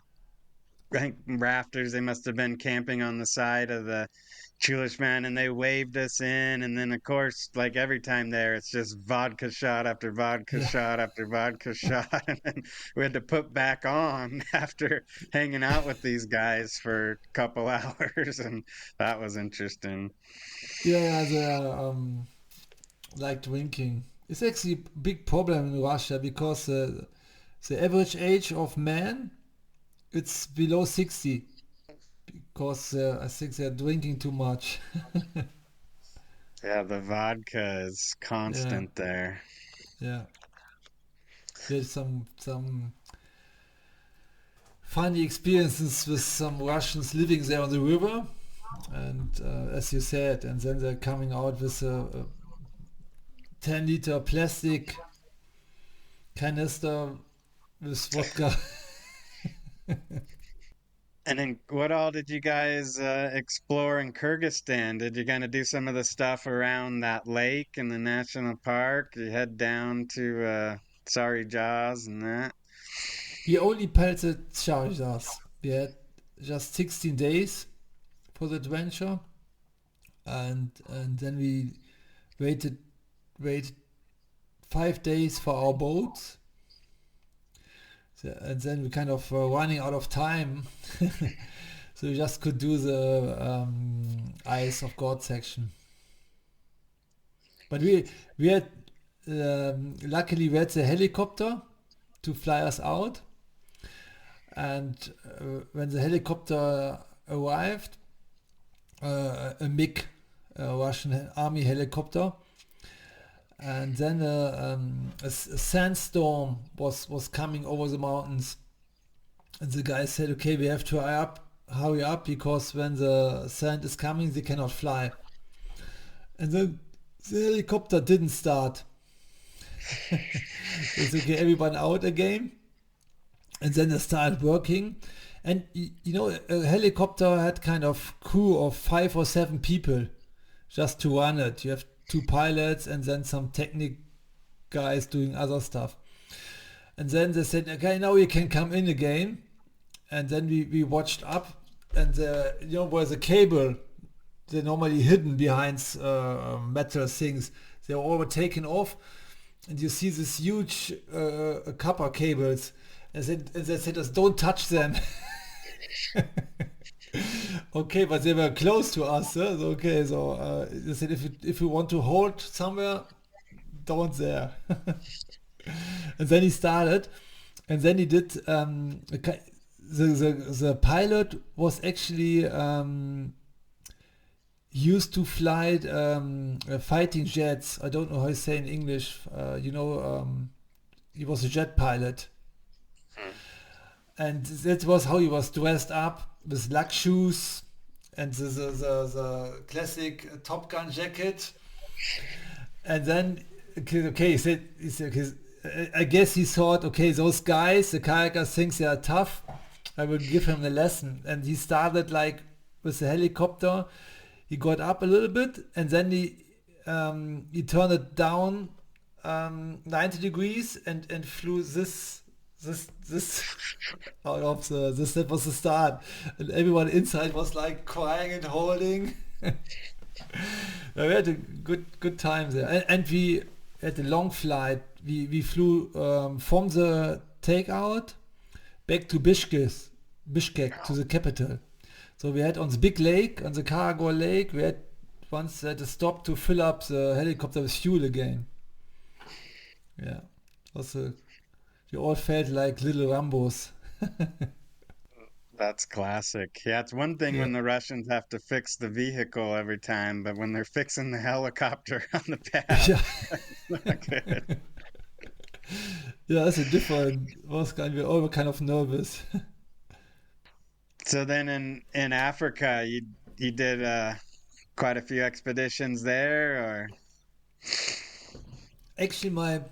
think rafters. They must have been camping on the side of the Chulishman, and they waved us in. And then, of course, like every time there, it's just vodka shot after vodka Yeah, shot after vodka shot. And then we had to put back on after hanging out with these guys for a couple hours. And that was interesting. yeah, the like drinking. It's actually a big problem in Russia because the average age of man it's below 60 because I think they're drinking too much. Yeah, the vodka is Yeah, constant there. yeah. There's some funny experiences with some Russians living there on the river, and as you said, and then they're coming out with a 10-liter plastic canister with vodka. And then what all did you guys explore in Kyrgyzstan? Did you kind of do some of the stuff around that lake in the national park? You head down to Sorry Jaws and that? We only pelted chargers. We had just 16 days for the adventure, and then we waited 5 days for our boats. And then we kind of were running out of time, so we just could do the Eyes of God section. But we had luckily we had the helicopter to fly us out, and when the helicopter arrived, a MiG, a Russian army helicopter, and then a sandstorm was coming over the mountains, and the guy said, "Okay, we have to hurry up because when the sand is coming, they cannot fly." And then the helicopter didn't start. So it's okay, everyone out again, and then they started working. And you know, a helicopter had kind of crew of 5 or 7 people just to run it. You have 2 pilots and then some technic guys doing other stuff. And then they said, okay, now you can come in again. And then we watched up, and where the cable, they're normally hidden behind metal things. They were all taken off, and you see this huge copper cables. And they said us, don't touch them. Okay, but they were close to us. Huh? Okay, so they said if you want to hold somewhere, don't there. And then he started, and then he did. The pilot was actually used to fly fighting jets. I don't know how you say in English. He was a jet pilot, and that was how he was dressed up with luck shoes and the classic Top Gun jacket. And then okay, he said I guess he thought, okay, those guys, the kayakers, thinks they are tough. I will give him a lesson. And he started like with the helicopter. He got up a little bit, and then he turned it down 90 degrees and flew this out of this. That was the start, and everyone inside was like crying and holding. We had a good time there, and we had a long flight. We flew from the takeout back to Bishkek to the capital. So we had on the big lake, on the Karagor Lake, we had once had to stop to fill up the helicopter with fuel again. Yeah, also we all felt like little Rambos. That's classic. Yeah, it's one thing Yeah, when the Russians have to fix the vehicle every time, but when they're fixing the helicopter on the pad, yeah, not good. yeah. That's a different. Was kind we all were kind of nervous. So then in Africa, you did quite a few expeditions there, or Actually, my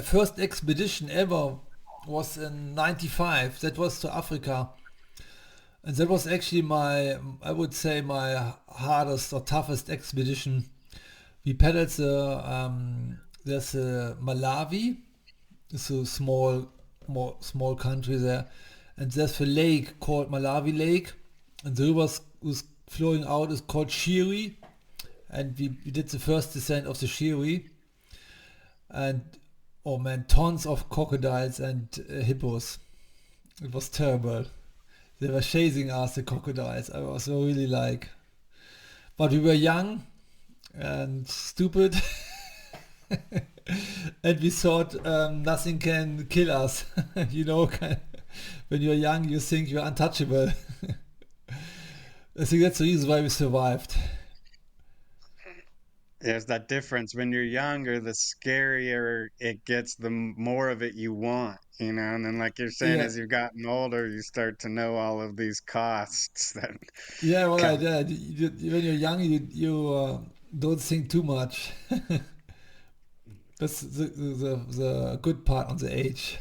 first expedition ever was in '95. That was to Africa, and that was actually I would say, my hardest or toughest expedition. We paddled there's a Malawi. It's a small country there, and there's a lake called Malawi Lake, and the river was flowing out is called Shiri, and we did the first descent of the Shiri, and oh man, tons of crocodiles and hippos. It was terrible. They were chasing us, the crocodiles. I was really like, but we were young and stupid. And we thought nothing can kill us. When you're young, you think you're untouchable. I think that's the reason why we survived. there's that difference. When you're younger, the scarier it gets, the more of it you want, and then like you're saying, Yeah, as you've gotten older, you start to know all of these costs that yeah, right. come. Yeah, when you're young, you don't think too much. That's the good part on the age.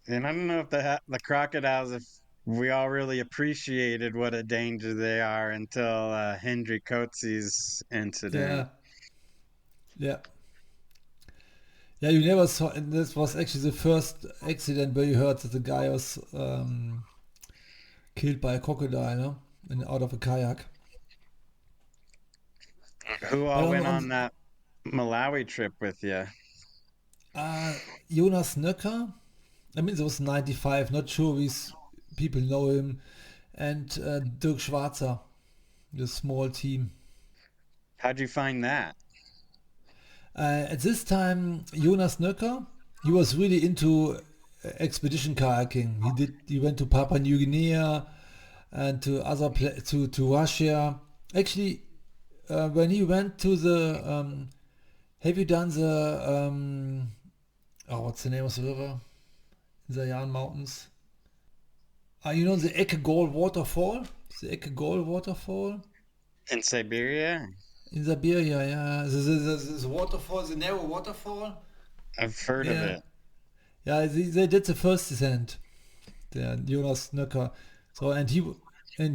And I don't know if the crocodiles, if we all really appreciated what a danger they are until Hendry Coetzee's incident. Yeah, yeah, yeah. You never saw, and this was actually the first accident where you heard that the guy was killed by a crocodile, no? And out of a kayak. Who But all on went on on that Malawi trip with you? Jonas Nöcker, I mean, it was '95. Not sure people know him, and Dirk Schwarzer, the small team. How'd you find that? At this time, Jonas Nöcker, he was really into expedition kayaking. He went to Papua New Guinea and to to Russia. Actually, when he went to the have you done the what's the name of the river in the Yan Mountains? The Ecke waterfall, the Ecke waterfall In Siberia? in Siberia. Yeah, the waterfall, the narrow waterfall. I've heard of Yeah, it. yeah. They did the first descent. The Jonas Nöcker. So and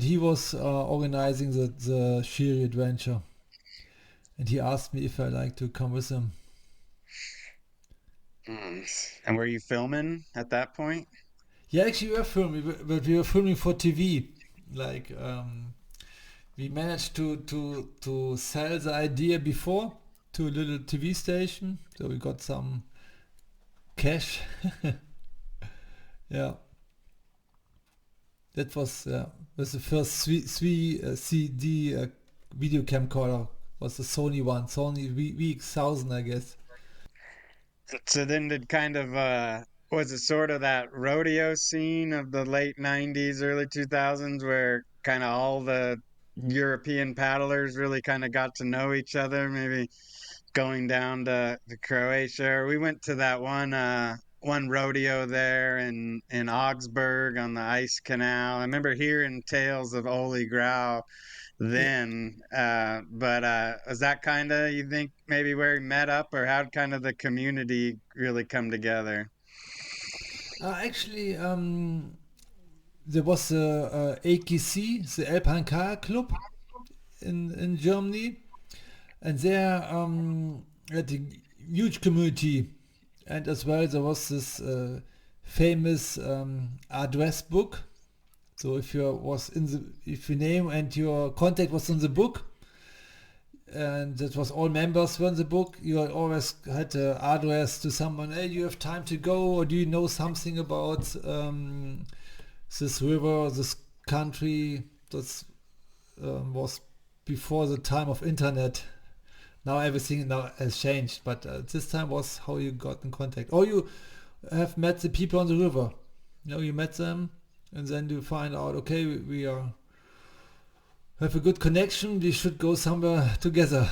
he was organizing the Shiri adventure, and he asked me if I like to come with him. Mm. And were you filming at that point? Yeah, actually, we were filming, but we were filming for TV. Like we managed to sell the idea before to a little TV station, so we got some cash. Yeah, that was the first CD video camcorder. Was the Sony one, Sony VX1000, I guess. So then did kind of was it sort of that rodeo scene of the late 90s, early 2000s where kind of all the European paddlers really kind of got to know each other, maybe going down to Croatia. We went to that one rodeo there in Augsburg on the ice canal. I remember hearing tales of Oli Grau Yeah. then, but was that kind of, you think, maybe where he met up, or how'd kind of the community really come together? Actually, there was a AKC, the Alpine Kayak Club in Germany, and there had a huge community, and as well there was this famous address book. So if your name and your contact was in the book, and that was all members were in the book. You had always had the address to someone. Hey, you have time to go, or do you know something about this river, this country? That was before the time of internet. Now everything now has changed, but this time was how you got in contact. Or you have met the people on the river. You met them, and then you find out, okay, we are have a good connection. We should go somewhere together.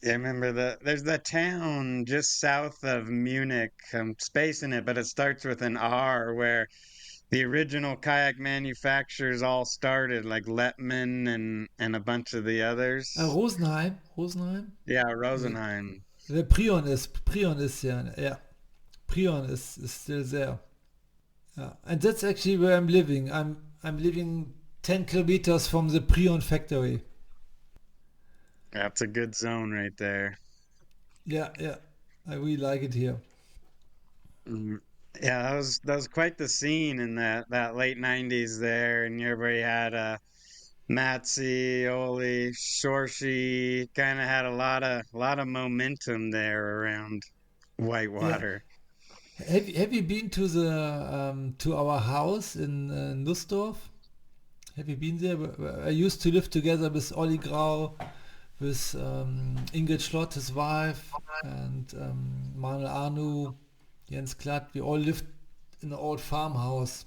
Yeah, I remember there's that town just south of Munich. I'm spacing it, but it starts with an R, where the original kayak manufacturers all started, like Lettman and a bunch of the others. Rosenheim. Yeah, Rosenheim. The Prion is yeah. Prion is still there. And that's actually where I'm living. I'm living 10 kilometers from the Prion factory. That's a good zone right there. Yeah. I really like it here. Mm, Yeah, that was quite the scene in that late '90s there, and everybody had Matzi, Oli, Shorshi, kind of had a lot of momentum there around Yeah. Whitewater. Have you been to the to our house in Nussdorf? Have you been there? I used to live together with Olli Grau, with Ingrid Schlott, his wife, and Manuel Arnu, Jens Klatt. We all lived in an old farmhouse.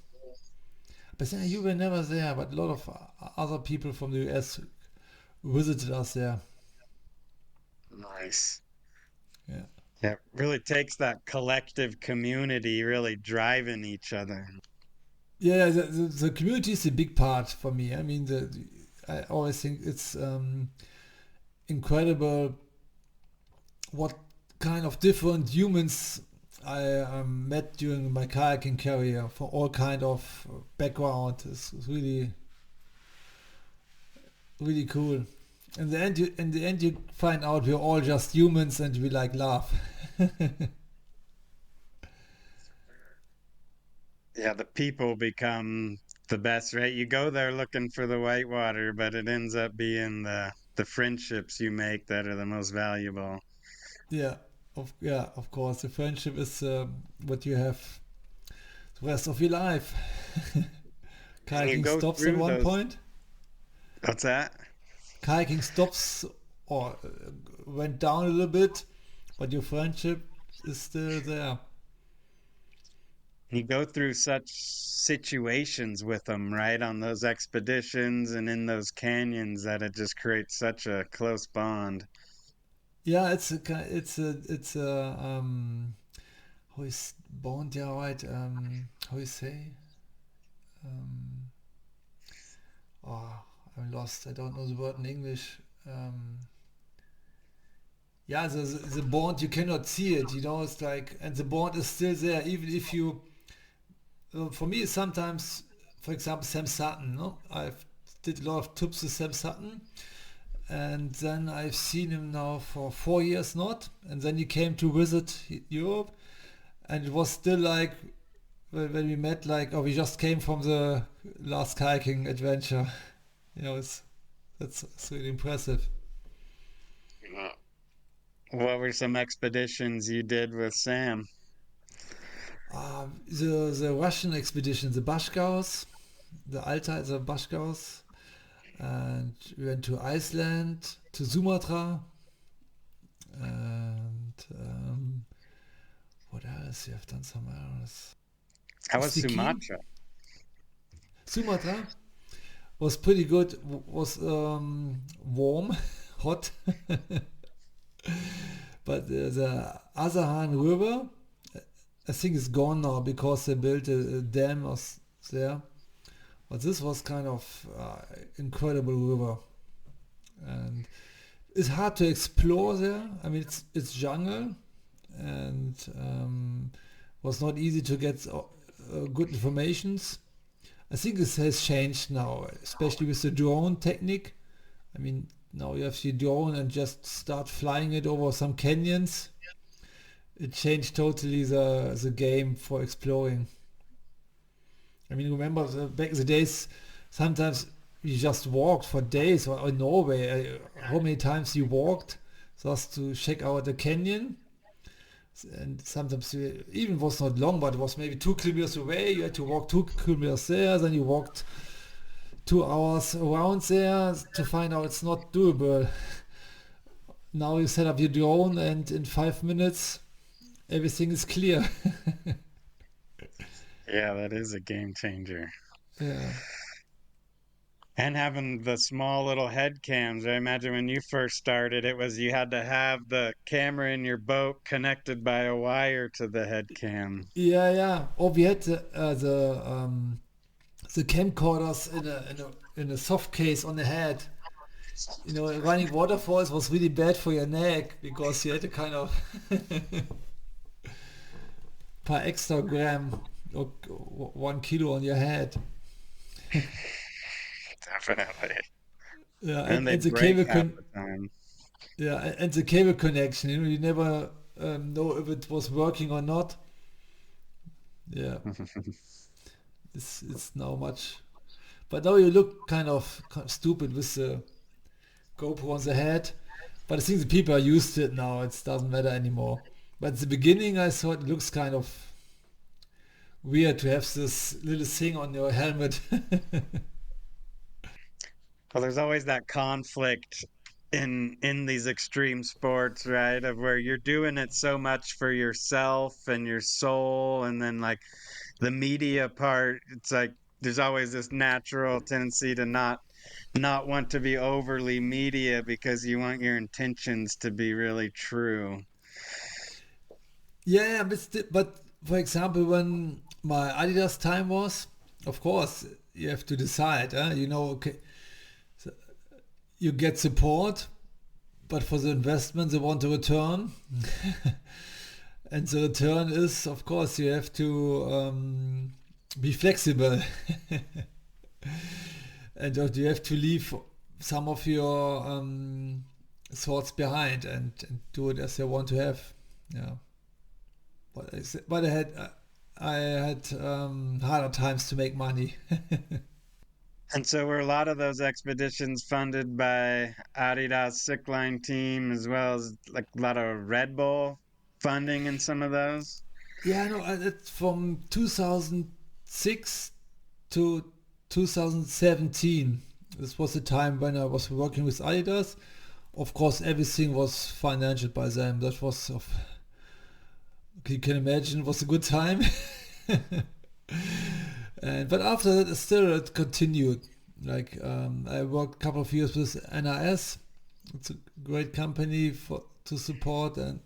But then you were never there, but a lot of other people from the US visited us there. Nice. Yeah. Yeah, really takes that collective community really driving each other. Yeah, the community is a big part for me. I mean, I always think it's incredible what kind of different humans I met during my kayaking career for all kind of background. It's really, really cool. In the end, you find out we're all just humans and we like laugh. Yeah, the people become the best, right? You go there looking for the whitewater, but it ends up being the friendships you make that are the most valuable. Yeah, of course. The friendship is what you have the rest of your life. And you Kayaking go stops at through one those. point. What's that? Kayaking stops or went down a little bit, but your friendship is still there. You go through such situations with them, right? On those expeditions and in those canyons that it just creates such a close bond. Yeah, it's a how is bond? Yeah, right. How you say? Um, oh, I'm lost. I don't know the word in English. Um, yeah, the bond you cannot see it. It's like, and the bond is still there, even if you. For me, sometimes, for example, Sam Sutton. No, I've did a lot of trips with Sam Sutton, and then I've seen him now for 4 years not, and then he came to visit Europe, and it was still like when we met, like, oh, we just came from the last kayaking adventure. That's really impressive. Uh, What were some expeditions you did with Sam? The Russian expedition, the Bashkaus, the Bashkaus, and we went to Iceland, to Sumatra, and what else? We have done somewhere else. How was Sikkim, Sumatra? Sumatra was pretty good. Was warm, hot, but the Asahan River, I think it's gone now because they built a dam there. But this was kind of incredible river, and it's hard to explore there. I mean, it's jungle, and was not easy to get good informations. I think this has changed now, especially with the drone technique. I mean, now you have the drone and just start flying it over some canyons. It changed totally the game for exploring. I mean, remember back in the days, sometimes we just walked for days or in Norway. How many times you walked just to check out the canyon? And sometimes it even was not long, but it was maybe 2 kilometers away. You had to walk 2 kilometers there, then you walked 2 hours around there to find out it's not doable. Now you set up your drone and in 5 minutes everything is clear. Yeah, that is a game changer. Yeah. And having the small little head cams, I imagine when you first started, it was you had to have the camera in your boat connected by a wire to the head cam. Yeah. Or we had the camcorders in a soft case on the head. You know, running waterfalls was really bad for your neck because you had to kind of per extra gram or 1 kilo on your head. Definitely. Yeah, And they and the break cable half the time. yeah, and the cable connection. You know, you never know if it was working or not. Yeah, it's now much, but now you look kind of stupid with the GoPro on the head. But I think the people are used to it now. It doesn't matter anymore. But at the beginning, I thought it looks kind of weird to have this little thing on your helmet. Well, there's always that conflict in these extreme sports, right? Of where you're doing it so much for yourself and your soul, and then like the media part, it's like there's always this natural tendency to not want to be overly media because you want your intentions to be really true. Yeah, but for example, when my Adidas time was, of course, you have to decide. You know, okay, so you get support, but for the investment, they want a return. And the return is, of course, you have to be flexible. And you have to leave some of your thoughts behind and do it as you want to have. Yeah. But I had harder times to make money. And so were a lot of those expeditions funded by Adidas Sickline team as well as like a lot of Red Bull funding in some of those? Yeah, no, it's from 2006 to 2017. This was the time when I was working with Adidas. Of course, everything was financed by them. That was, you can imagine, it was a good time. But after that, still it continued. Like I worked a couple of years with NRS. It's a great company to support and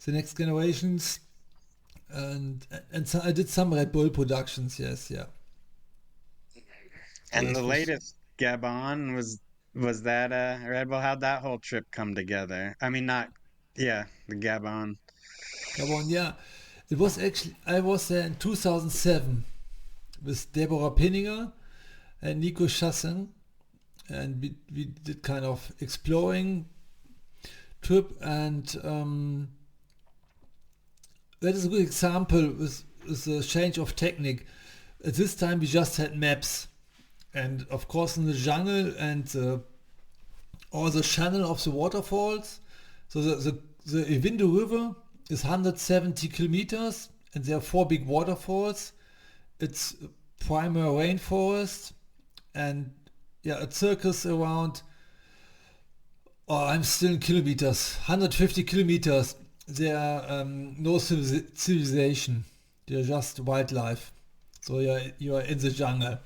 the next generations. And so I did some Red Bull productions. Yes, yeah. And Yes, the latest Gabon was that Red Bull? How'd that whole trip come together? I mean, not yeah, the Gabon. Gabon, yeah. It was actually I was there in 2007 with Deborah Pinninger and Nico Chassin, and we did kind of exploring trip, and that is a good example with the change of technique. At this time we just had maps, and of course in the jungle and all the channel of the waterfalls. So the Ivindo River is 170 kilometers, and there are 4 big waterfalls. It's primary rainforest, and yeah, it circles around. Oh, I'm still in kilometers. 150 kilometers. There are no civilization. They're just wildlife. So you are in the jungle.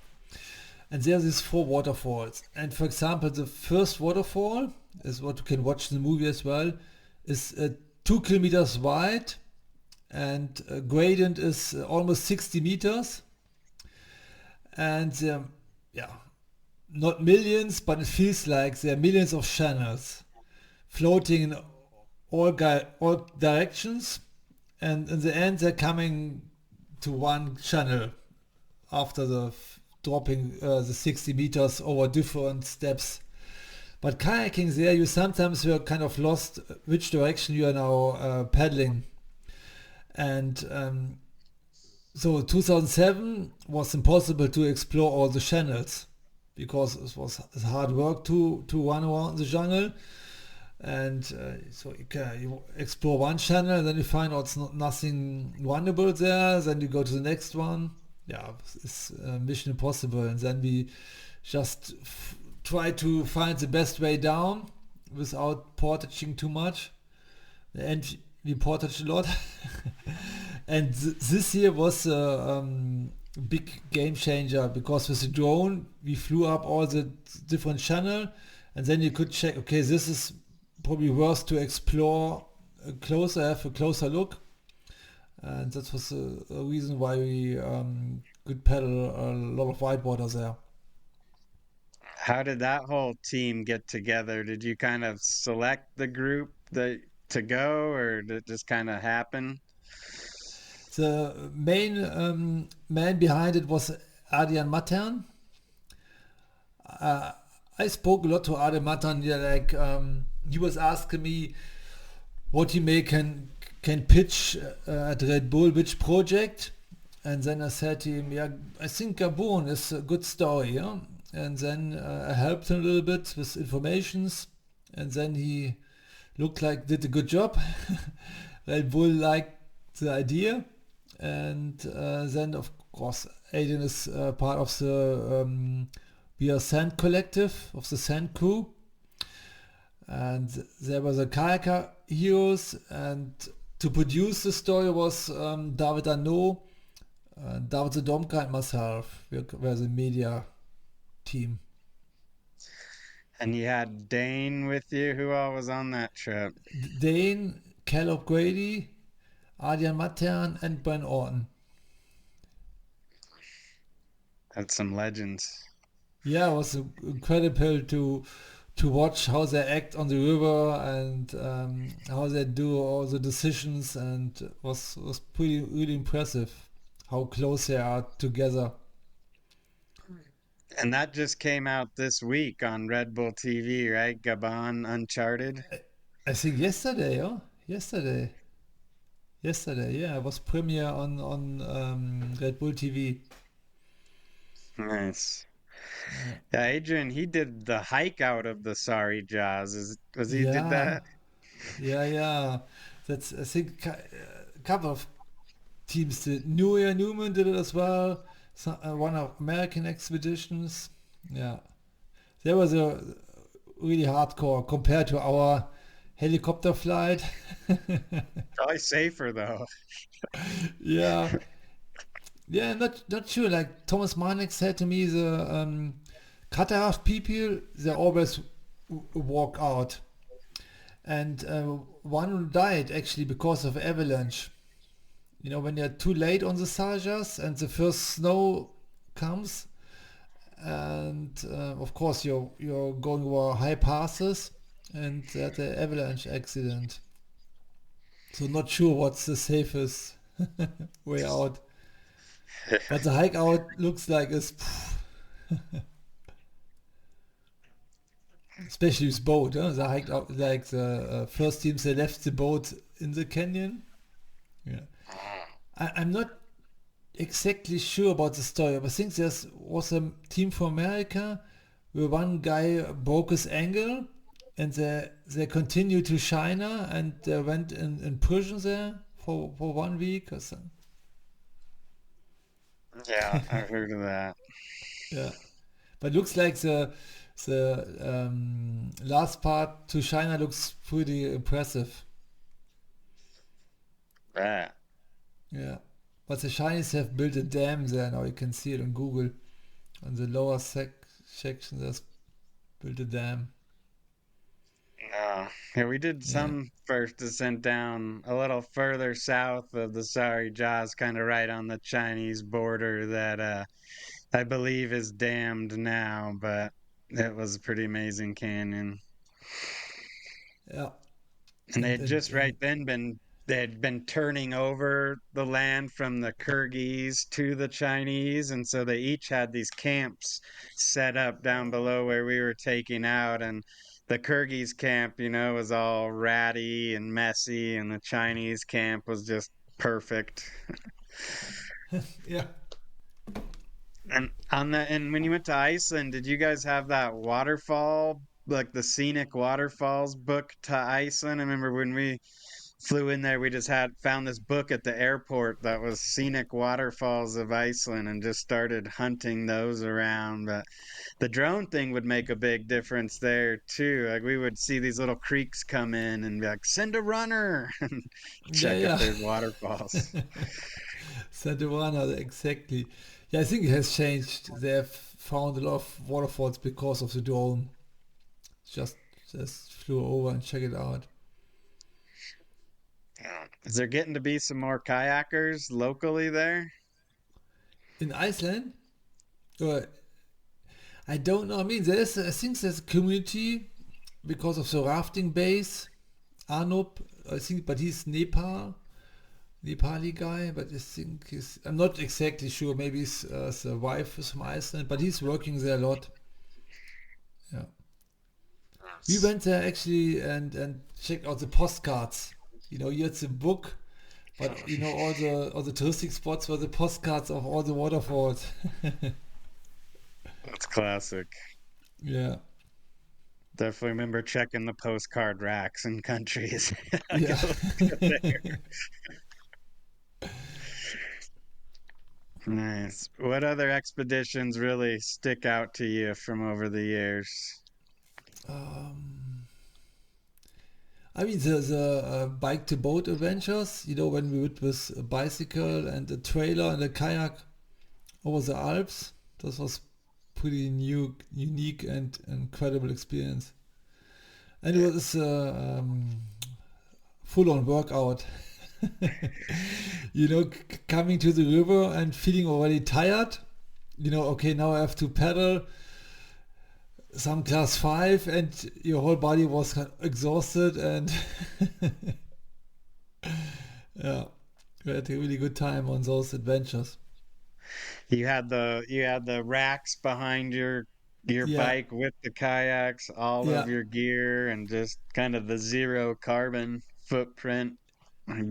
And there are these 4 waterfalls. And for example, the first waterfall is what you can watch in the movie as well. Is 2 kilometers wide, and gradient is almost 60 meters. And yeah, not millions, but it feels like there are millions of channels floating in all directions, and in the end they're coming to one channel after the dropping the 60 meters over different steps. But kayaking there, you sometimes were kind of lost which direction you are now paddling. And so 2007 was impossible to explore all the channels because it was hard work to run around the jungle. And so you explore one channel, and then you find out it's nothing wonderful there. Then you go to the next one. Yeah, it's Mission Impossible. And then we just try to find the best way down without portaging too much. And we portage a lot. And this year was a big game changer, because with the drone we flew up all the different channel, and then you could check, okay, this is probably worth to explore closer, have a closer look. And that was a reason why we could paddle a lot of whitewater there. How did that whole team get together? Did you kind of select the group to go, or did it just kind of happen? The main man behind it was Adrian Matern. I spoke a lot to Adrian Matern. Yeah, like he was asking me what he can pitch at Red Bull, which project, and then I said to him, yeah, I think Gabon is a good story, yeah. And then I helped him a little bit with informations, and then he looked like did a good job. Red Bull liked the idea, and then of course Adrian is part of the We Are Sand collective of the Sand crew, and there was a kayaker heroes, and to produce the story was David Arnaud, David the Domka, and myself. We were the media team. And you had Dane with you. Who all was on that trip? Dane, Caleb Grady, Adrian Matern, and Ben Orton. That's some legends. Yeah, it was incredible to watch how they act on the river, and how they do all the decisions, and was pretty really impressive how close they are together. And that just came out this week on RedBull TV, right? Gabon, Uncharted. I think yesterday, oh, yesterday, yeah, it was premiere on Red Bull TV. Nice. Yeah, Yeah, Adrian, he did the hike out of the Sorry Jaws. Was he did yeah, that? yeah. That's, I think, a couple of teams did. New Year Newman did it as well. One of American expeditions. Yeah, there was a really hardcore compared to our helicopter flight. Probably safer though. Yeah, yeah, not sure. Like Thomas Marnik said to me, the cataract people, they always walk out, and one died actually because of avalanche. You know, when you're too late on the Sajas and the first snow comes, and of course you're going over high passes, and at the avalanche accident. So not sure what's the safest way out. But the hike out looks like it's especially with boat. Huh? They hiked out like the first teams. They left the boat in the canyon. Yeah, I'm not exactly sure about the story, but I think there was a team from America where one guy broke his ankle, and they continued to China, and they went in prison there for 1 week or something. Yeah, I've heard of that. Yeah, but looks like the last part to China looks pretty impressive. Yeah. Yeah, but the Chinese have built a dam there now. You can see it on Google. On the lower section, there's built a dam. Yeah, we did Yeah, some first descent down a little further south of the Sorry Jaws, kind of right on the Chinese border that I believe is dammed now, but it was a pretty amazing canyon. yeah, And they and had just right then they had been turning over the land from the Kyrgyz to the Chinese, and so they each had these camps set up down below where we were taking out, and the Kyrgyz camp, was all ratty and messy, and the Chinese camp was just perfect. yeah. And when you went to Iceland, did you guys have that waterfall, like the scenic waterfalls book to Iceland? I remember when we flew in there, we just had found this book at the airport that was scenic waterfalls of Iceland and just started hunting those around. But the drone thing would make a big difference there too. Like we would see these little creeks come in and be like, send a runner and Yeah, check if yeah. there's waterfalls. Santa Juana, exactly. Yeah, I think it has changed. They have found a lot of waterfalls because of the drone. Just just flew over and check it out. Is there getting to be some more kayakers locally there? In Iceland, uh, I don't know. I mean, I think there's a community because of the rafting base. Anup, I think, but he's Nepali guy, but I think I'm not exactly sure. Maybe the wife is from Iceland, but he's working there a lot. Yeah. We went there actually and checked out the postcards. You had the book, but all the touristic spots were the postcards of all the waterfalls. That's classic. Yeah, Definitely remember checking the postcard racks in countries. I yeah. go there. Nice. What other expeditions really stick out to you from over the years? um, I mean the bike to boat adventures. When we went with a bicycle and a trailer and a kayak over the Alps. This was pretty new, unique, and incredible experience. And it was full-on workout. Coming to the river and feeling already tired. Okay, now I have to paddle some class 5 and your whole body was kind of exhausted and yeah, we had a really good time on those adventures. You had the racks behind your Yeah, bike with the kayaks, all yeah, of your gear, and just kind of the zero carbon footprint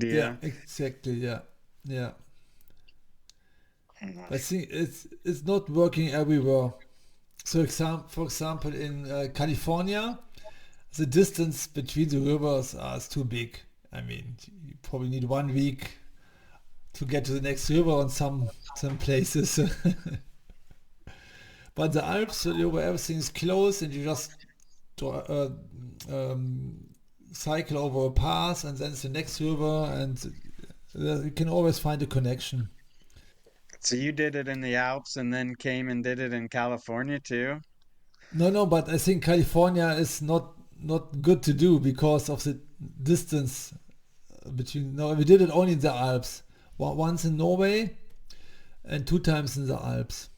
yeah, idea. exactly, yeah, yeah. I think it's not working everywhere. So for example, in California, the distance between the rivers is too big. I mean, you probably need 1 week to get to the next river on some places. But the Alps, where everything is close and you just dri- uh, um, cycle over a pass and then it's the next river and you can always find a connection. So you did it in the Alps and then came and did it in California too? No, no, but I think California is not good to do because of the distance between. No, we did it only in the Alps. Once in Norway and 2 times in the Alps.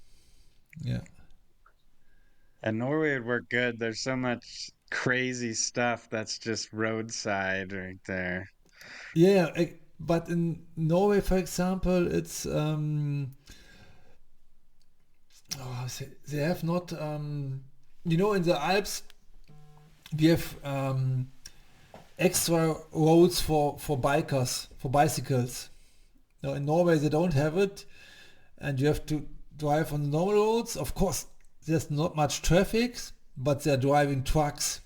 Yeah. And Norway would work good. There's so much crazy stuff that's just roadside right there. Yeah, but in Norway, for example, it's they have not in the Alps we have extra roads for bikers for bicycles. Now in Norway they don't have it, and you have to drive on the normal roads. Of course, there's not much traffic, but they're driving trucks,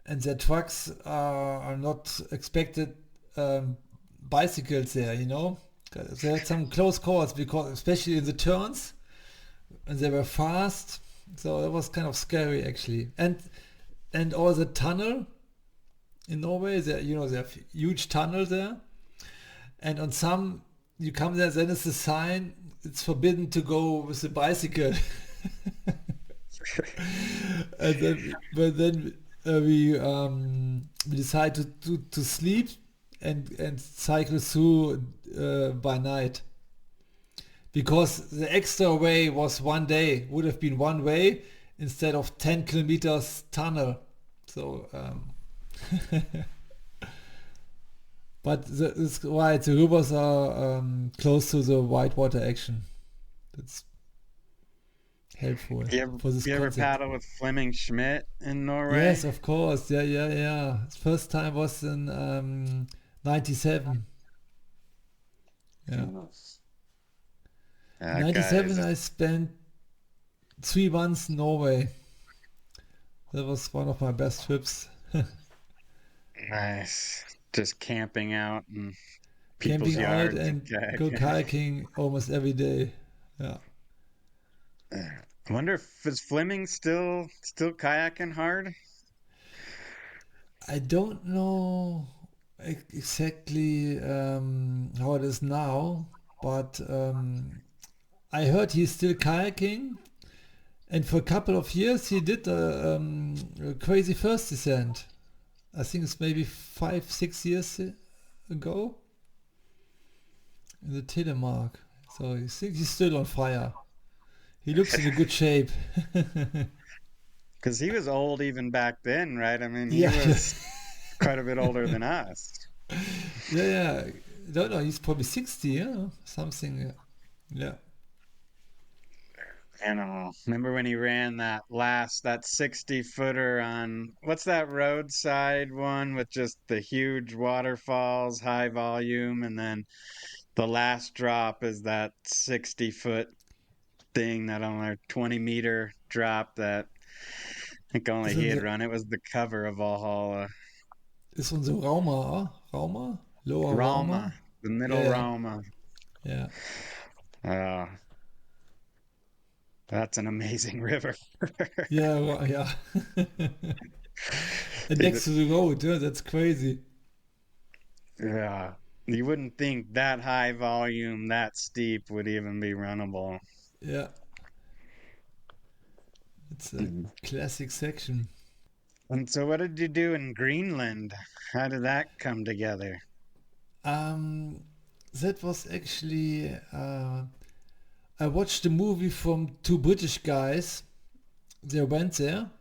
and their trucks are not expected bicycles there. They had some close calls because, especially in the turns, and they were fast. So it was kind of scary actually. And all the tunnel in Norway, they have huge tunnel there, and on some you come there, then it's a sign it's forbidden to go with a bicycle. But then we decide to sleep and cycle through by night because the extra way was 1 day would have been one way instead of 10 kilometers tunnel. So but that's why the rivers are close to the whitewater action. That's helpful for this You ever concept. paddle with Fleming Schmidt in Yes, Norway? of course. Yeah, yeah, yeah. First time was in 97. Yeah. In 97, I spent 3 months in Norway. That was one of my best trips. Nice. Just camping out in people's Camping out yards and and go kayaking. kayaking almost every day. Yeah. I wonder if is Fleming still kayaking hard? I don't know exactly how it is now, but I heard he's still kayaking, and for a couple of years he did a crazy first descent. I think it's maybe 5, 6 years ago in the Telemark. So I think he's still on fire. He looks in a good shape. Because he was old even back then, right? I mean, he Yeah, was quite a bit older than us. yeah. Don't know. He's probably 60, yeah, something. Yeah. And remember when he ran that 60 footer on what's that roadside one with just the huge waterfalls, high volume, and then the last drop is that 60-foot thing that on a 20-meter drop that I think only Is he on had the run. It was the cover of Valhalla. is on the Rauma, huh? Rauma, Lower Rama, Rauma. the middle Yeah, Rama. yeah, Uh, that's an amazing river. yeah, yeah. And Even- next to the road, yeah, that's crazy. Yeah. You wouldn't think that high volume, that steep would even be runnable. Yeah, it's a Mhm. classic section. And so, what did you do in Greenland? How did that come together? Um, that was actually I watched a movie from two British guys. They went there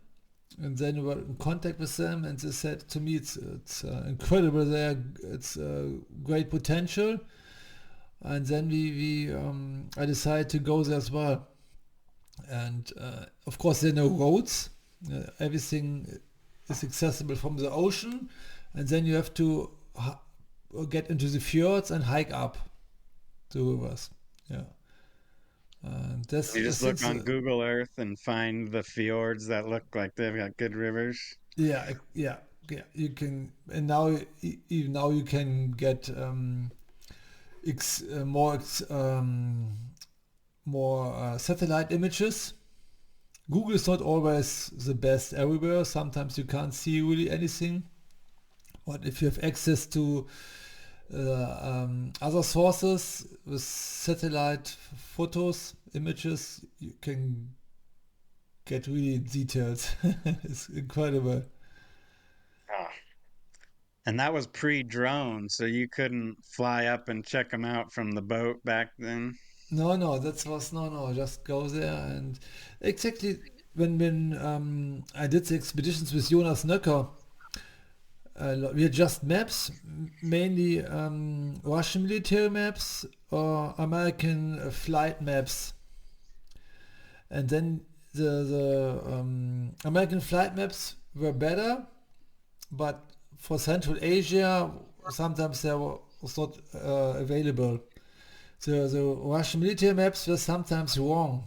and then we were in contact with them, and they said to me, it's incredible there. It's great potential. And then we I decided to go there as well. And of course, there are no roads. Everything is accessible from the ocean, and then you have to get into the fjords and hike up the rivers. Yeah, and that's You I just think look on Google Earth and find the fjords that look like they've got good rivers. yeah, yeah, yeah. You can, and now even now you can get more satellite images. Google is not always the best everywhere. Sometimes you can't see really anything. But if you have access to other sources with satellite photos, images, you can get really detailed. It's incredible. Ah. And that was pre-drone, so you couldn't fly up and check them out from the boat back then. No, that was no. Just go there and exactly when I did the expeditions with Jonas Nöcker, we had just maps, mainly Russian military maps or American flight maps, and then the American flight maps were better, but for Central Asia sometimes they was not available. The Russian military maps were sometimes wrong.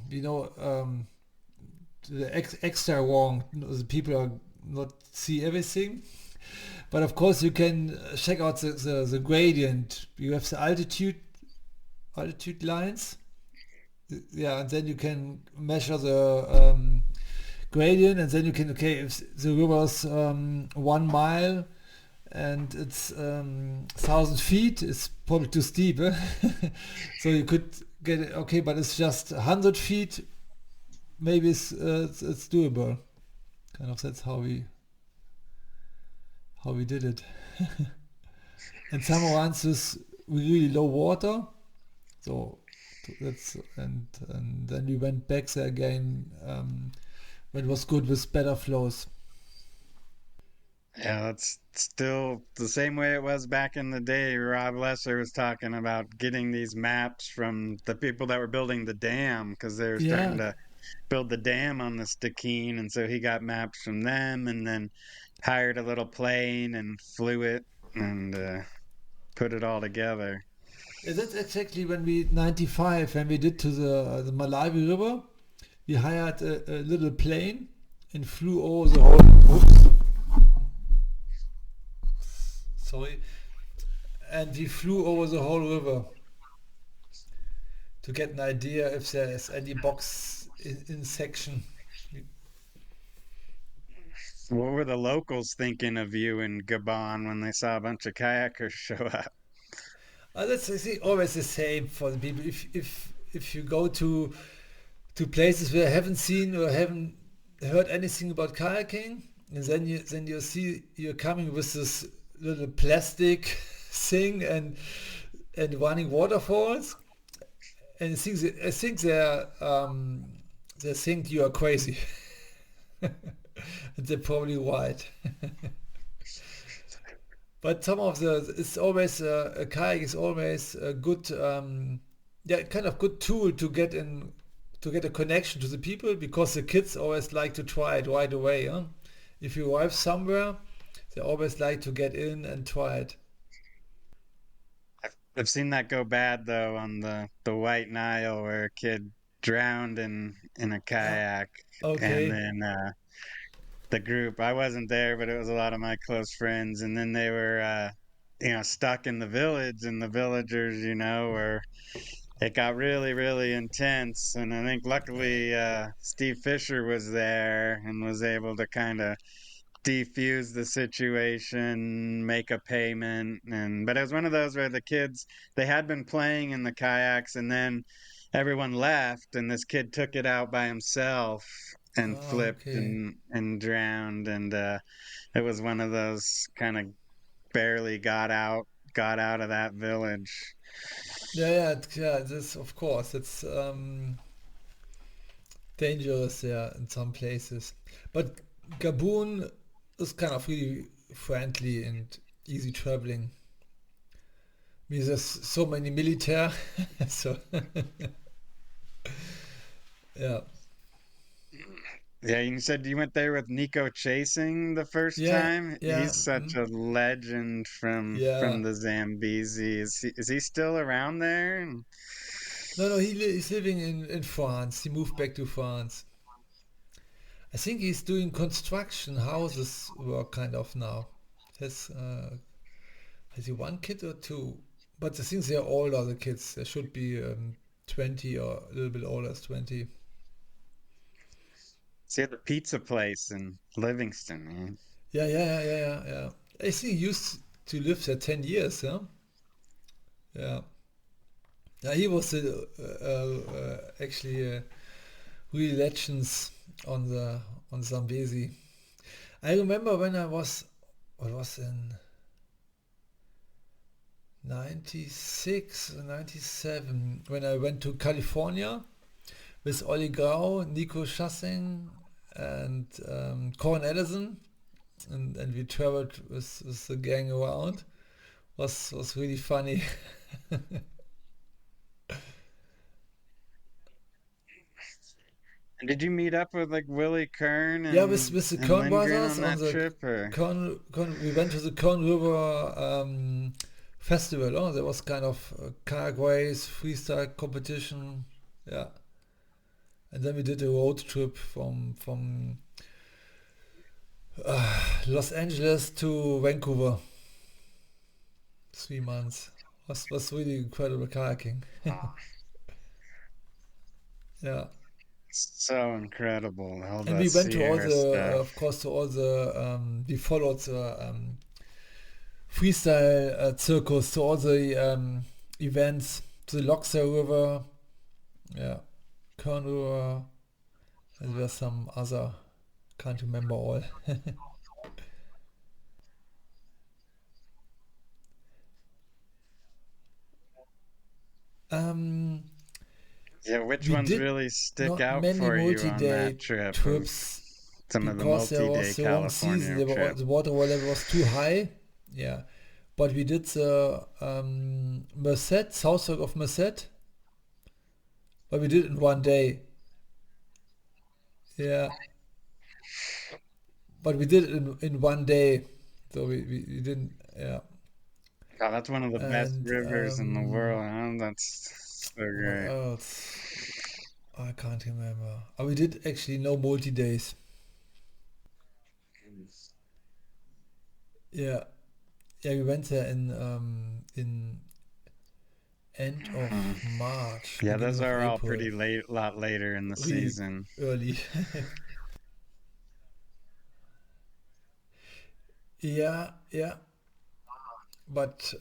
Extra wrong. The people are not see everything. But of course, you can check out the gradient. You have the altitude lines. Yeah, and then you can measure the gradient, and then you can if the river's 1 mile and it's 1,000 feet, it's probably too steep. So you could get it, okay, but it's just 100 feet. Maybe it's doable. Kind of that's how we did it. And some ones with really low water, so that's and then we went back there again when it was good with better flows. Yeah, that's still the same way it was back in the day. Rob Lesser was talking about getting these maps from the people that were building the dam because they were starting Yeah, to build the dam on the Stikine, and so he got maps from them and then hired a little plane and flew it and put it all together. Yeah, that's exactly when we 95 when we did to the Malawi River. We hired a little plane and flew over the whole. Oops, sorry. And we flew over the whole river to get an idea if there's any box in section. What were the locals thinking of you in Gabon when they saw a bunch of kayakers show up? That's I think always the same for the people. If you go to places where I haven't seen or haven't heard anything about kayaking, and then you see you're coming with this little plastic thing and running waterfalls, and I think they think you are crazy, and they're probably right. But some of the it's always a kayak is always a good yeah, kind of good tool to get in to get a connection to the people because the kids always like to try it right away. Huh? If you arrive somewhere, they always like to get in and try it. I've seen that go bad though on the White Nile where a kid drowned in a Uh, kayak and okay. then the group I wasn't there but it was a lot of my close friends and then they were stuck in the village and the villagers were it got really really intense and I think luckily Steve Fisher was there and was able to kind of defuse the situation, make a payment, and but it was one of those where the kids they had been playing in the kayaks and then everyone left and this kid took it out by himself and Oh, flipped okay. and drowned and it was one of those kind of barely got out of that village. Yeah. This of course it's dangerous. Yeah, in some places, but Gabon is kind of really friendly and easy traveling. Because there's so many military, so yeah, Yeah, you said you went there with Nico Chasing the first yeah, time. yeah, He's such a legend yeah. from the Zambezi. Is he still around there? No, he's living in France. He moved back to France. I think he's doing construction houses work kind of now. Has has he one kid or two? But I think they're older. The kids. They should be 20 or a little bit older as 20. See the pizza place in Livingston, man. Yeah. I think he used to live there 10 years. Huh? Yeah. Yeah, he was actually real legends on the Zambezi. I remember when I was what was in 96 or 97 when I went to California with Ollie Grau, Nico Schassing and Corin Ellison and we traveled with the gang around. Was really funny. And did you meet up with like Willie Kern Yeah, with the and Kern Lindgren brothers on on that the trip, or We went to the Kern River festival. Oh, there was kind of a kayak race, freestyle competition. Yeah, and then we did a road trip from Los Angeles to Vancouver. 3 months. Was really incredible kayaking. Yeah, so incredible, all and the we went to all Sierra the stuff. of course to all the we followed the freestyle circus to all the events to the Loxer River, yeah, Kern River, and there were some other, can't remember all. um, Yeah, which we ones did really stick not out many for you on that multi-day trip of trips some of the because there multi-day was the wrong season. California trip? The water level was too high. Yeah, but we did the Merced, south side of Merced, but we did it in one day. Yeah, but we did it in one day, so we didn't. Yeah, Oh, that's one of the best And rivers in the world, huh? That's so what great. else? I can't remember. Oh, we did actually no multi days. Yeah, yeah, we went there in end of Mhm. March, Yeah, beginning those of are all April. pretty late, lot later in the Really season. early. Yeah, yeah. But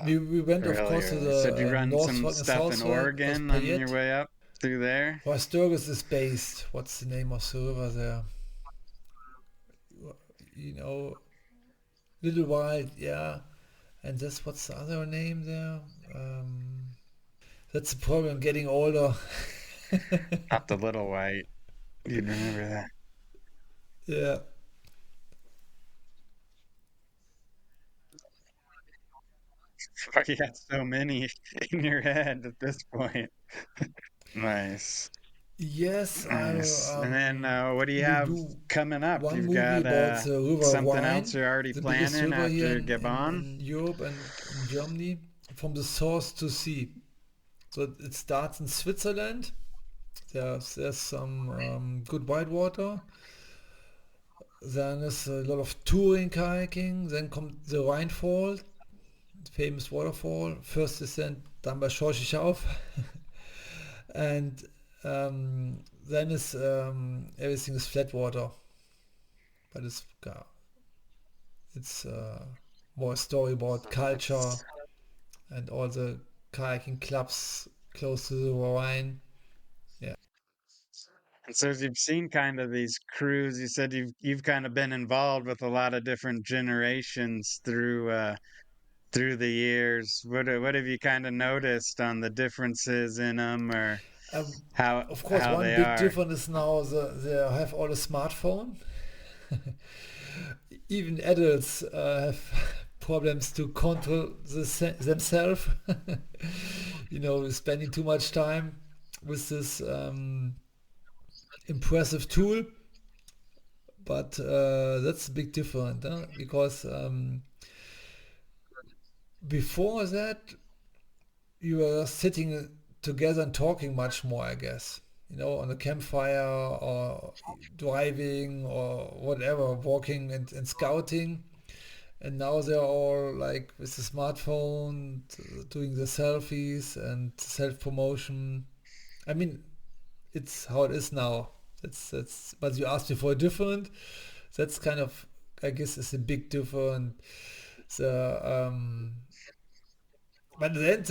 we went, of Really course, to early. So did you the run North some Fork and stuff South in Fork of Oregon on your Payette. way up through there? Where Sturgis is based. What's the name of the river there? You know, Little Wild, yeah. And that's what's the other name there? Um, that's the problem getting older. Not the Little White. You'd remember that. Yeah. Fuck, you got so many in your head at this point. Nice. Yes, I Nice. And then what do you will have do coming up? one You've movie got about the River something else Rhine, you're already the biggest planning river here after in, Gabon? in Europe and in Germany, from the source to sea. So it starts in Switzerland. There's some good whitewater. Then there's a lot of touring kayaking. Then kommt the Rheinfall, famous waterfall. First descent done by Schorsch auf. And then is everything is flat water, but it's more a story about culture and all the kayaking clubs close to the Rhine. Yeah, And so as you've seen kind of these crews, you said you've kind of been involved with a lot of different generations through the years. What have you kind of noticed on the differences in them or um, how of course, how one they big are? difference is now they have all a smartphone. Even adults have problems to control themselves. Spending too much time with this impressive tool. But that's a big difference, huh? Because before that, you were sitting together and talking much more, I guess. On a campfire or driving or whatever, walking and scouting. And now they're all like with the smartphone, doing the selfies and self promotion. I mean, it's how it is now. That's. But you asked me for a different. That's kind of, I guess, is a big difference. The but then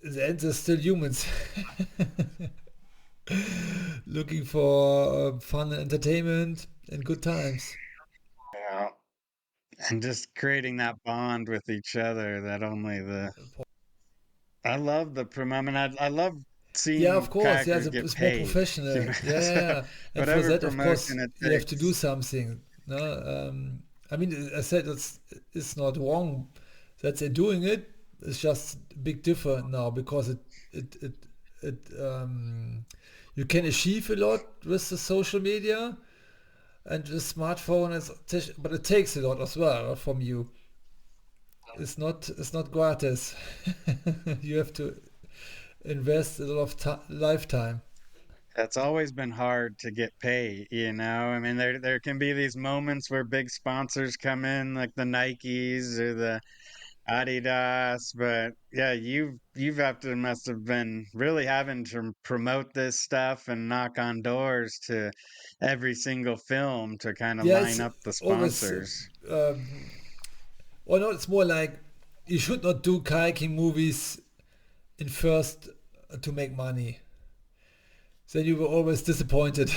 the end are still humans looking for fun and entertainment and good times. Yeah. And just creating that bond with each other that only the I love the prom I mean, I love Yeah, seeing of course. Yeah, kayakers get it's more paid, you professional. know, Yeah, yeah, so yeah. And for whatever that, of course, promotion it you have to do takes. something. No, I mean, I said it's not wrong that they're doing it. It's just big different now because it it it you can achieve a lot with the social media and the smartphone but it takes a lot as well from you. It's not gratis. You have to invest a lot of lifetime. It's always been hard to get paid, you know. I mean, there can be these moments where big sponsors come in, like the Nikes or the Adidas, but yeah, you've have to must have been really having to promote this stuff and knock on doors to every single film to kind of Yeah, line it's up the always, sponsors. um, or no, it's more like you should not do kayaking movies in first to make money. Then you were always disappointed.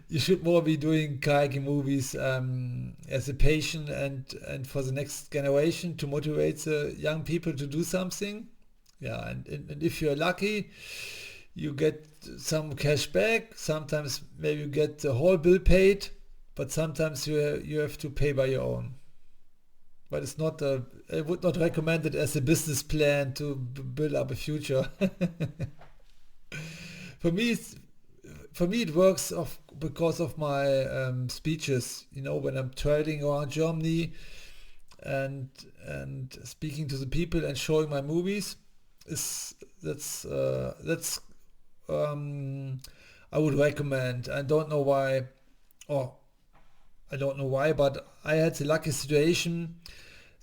You should more be doing kayaking movies as a patient and for the next generation to motivate the young people to do something. Yeah, and if you're lucky, you get some cash back. Sometimes maybe you get the whole bill paid, but sometimes you have to pay by your own. But it's not I would not recommend it as a business plan to build up a future. For me, for me it works because of my speeches. You know, when I'm traveling around Germany and speaking to the people and showing my movies, is that's I would recommend. Or I don't know why, but I had the lucky situation.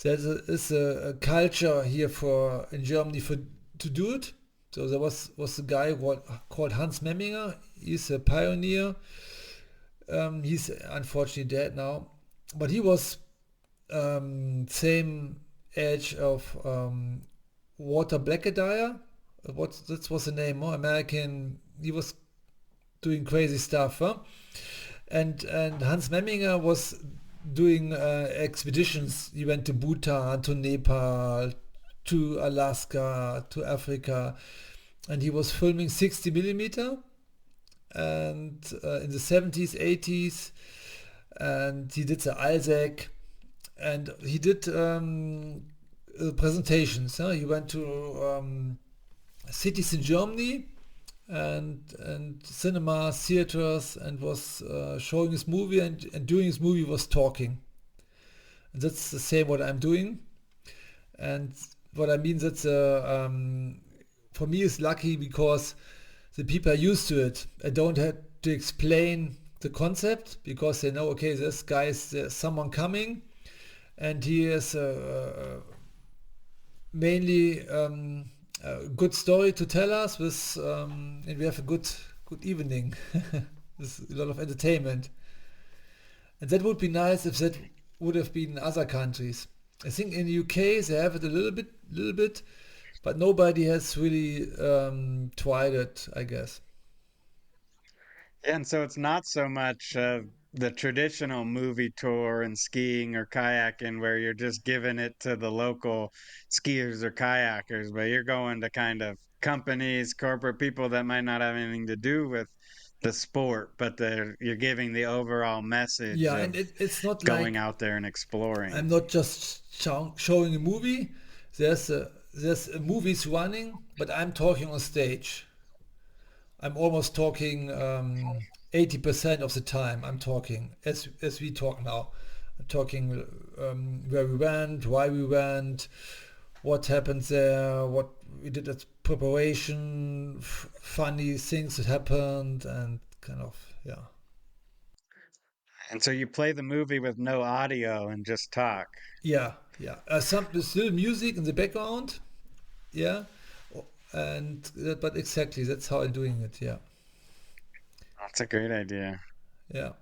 There is a culture here for in Germany for to do it. So there was a guy called Hans Memminger. He's a pioneer. He's unfortunately dead now, but he was same age of Walter Blackadire. What that was the name? More American. He was doing crazy stuff, huh? And Hans Memminger was doing expeditions. He went to Bhutan, to Nepal, to Alaska, to Africa, and he was filming 60 millimeter and in the 70s, 80s, and he did the Isaac, and he did presentations. Huh? He went to cities in Germany and cinema theaters and was showing his movie and during his movie was talking. And that's the same what I'm doing. And what I mean, that's for me is lucky because the people are used to it. I don't have to explain the concept because they know, okay, this guy is there's someone coming and he is mainly a good story to tell us with and we have a good evening with a lot of entertainment, and that would be nice if that would have been in other countries. I think in the UK they have it a little bit, but nobody has really tried it, I guess. Yeah, and so it's not so much the traditional movie tour and skiing or kayaking where you're just giving it to the local skiers or kayakers, but you're going to kind of companies, corporate people that might not have anything to do with the sport, but you're giving the overall message Yeah, of and it's not going like out there and I'm exploring. not just showing a movie. There's movies running, but I'm talking on stage. I'm almost talking 80% of the time. I'm talking as we talk now. I'm talking where we went, why we went, what happened there, what we did as preparation, funny things that happened, and kind of yeah. And so you play the movie with no audio and just talk. Yeah, yeah. There's still music in the background. Yeah, and but exactly that's how I'm doing it. Yeah, That's a great idea. yeah.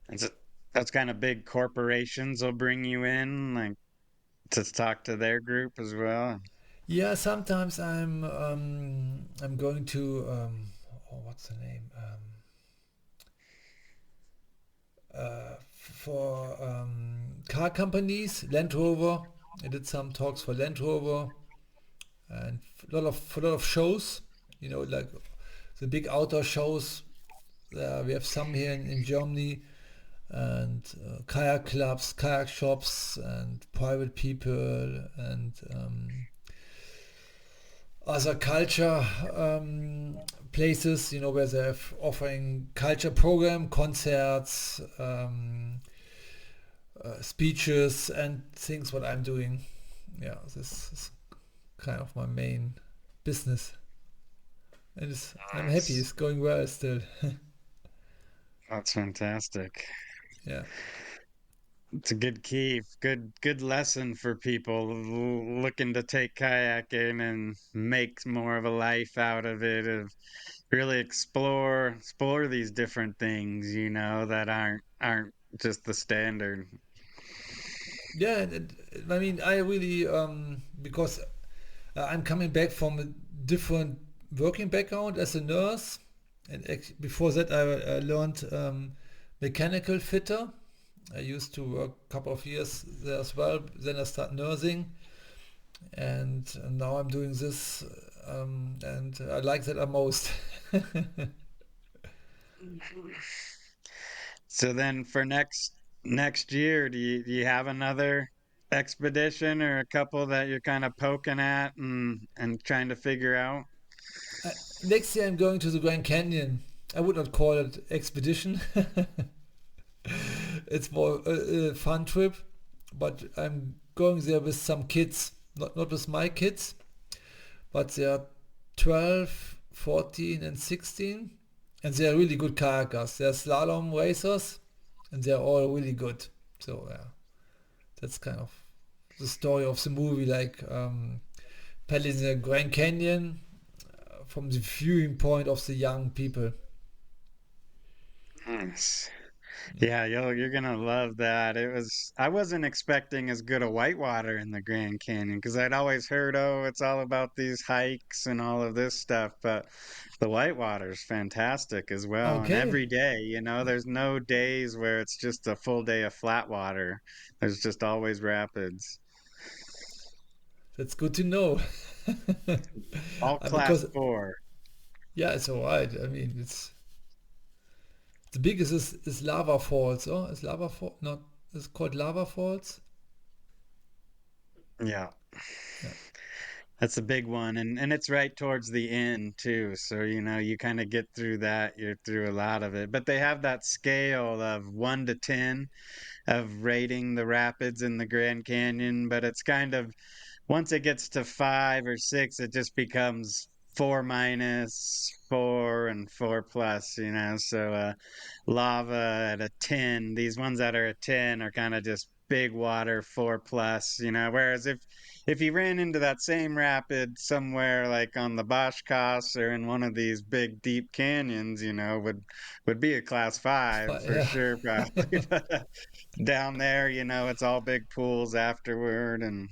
And so that's kind of big corporations will bring you in, like to talk to their group as well. Yeah, sometimes I'm going to oh, what's the name for car companies, Land Rover. I did some talks for Land Rover and a lot of shows. You know, like the big outdoor shows. We have some here in Germany and kayak clubs, kayak shops, and private people and other culture places, you know, where they're offering culture program, concerts, speeches, and things. What I'm doing, yeah, this is kind of my main business, and I'm happy. Nice. It's going well still. That's fantastic. Yeah, It's a good key, good lesson for people looking to take kayaking and make more of a life out of it, of really explore these different things, that aren't just the standard. yeah. I mean, I really because I'm coming back from a different working background as a nurse, and before that I learned mechanical fitter. I used to work a couple of years there as well. Then I started nursing, and now I'm doing this, and I like that the most. So then for next year, do you have another expedition or a couple that you're kind of poking at and trying to figure out? Next year I'm going to the Grand Canyon. I would not call it expedition. It's more a fun trip, but I'm going there with some kids, not with my kids, but they are 12, 14, and 16, and they are really good kayakers. They are slalom racers, and they are all really good. So yeah, that's kind of the story of the movie, like paddling the Grand Canyon from the viewing point of the young people. Nice. Yeah, you're gonna love that. I wasn't expecting as good a whitewater in the Grand Canyon because I'd always heard, oh, it's all about these hikes and all of this stuff, but the whitewater's fantastic as well. And Okay, every day, there's no days where it's just a full day of flat water. There's just always rapids. that's good to know. All class Because four. yeah, it's alright. I mean, it's the biggest is lava falls. Oh, is lava fall not? It's called lava falls. Yeah. Yeah. That's a big one, and it's right towards the end too. So, you kind of get through that, you're through a lot of it. But they have that scale of 1 to 10 of rating the rapids in the Grand Canyon, but it's kind of once it gets to 5 or 6, it just becomes 4 minus 4 and 4 plus. So lava at a 10, these ones that are a 10 are kind of just big water 4 plus. Whereas if you ran into that same rapid somewhere like on the Boschkas or in one of these big deep canyons, would be a class 5 for Yeah. sure, probably. But down there, it's all big pools afterward. And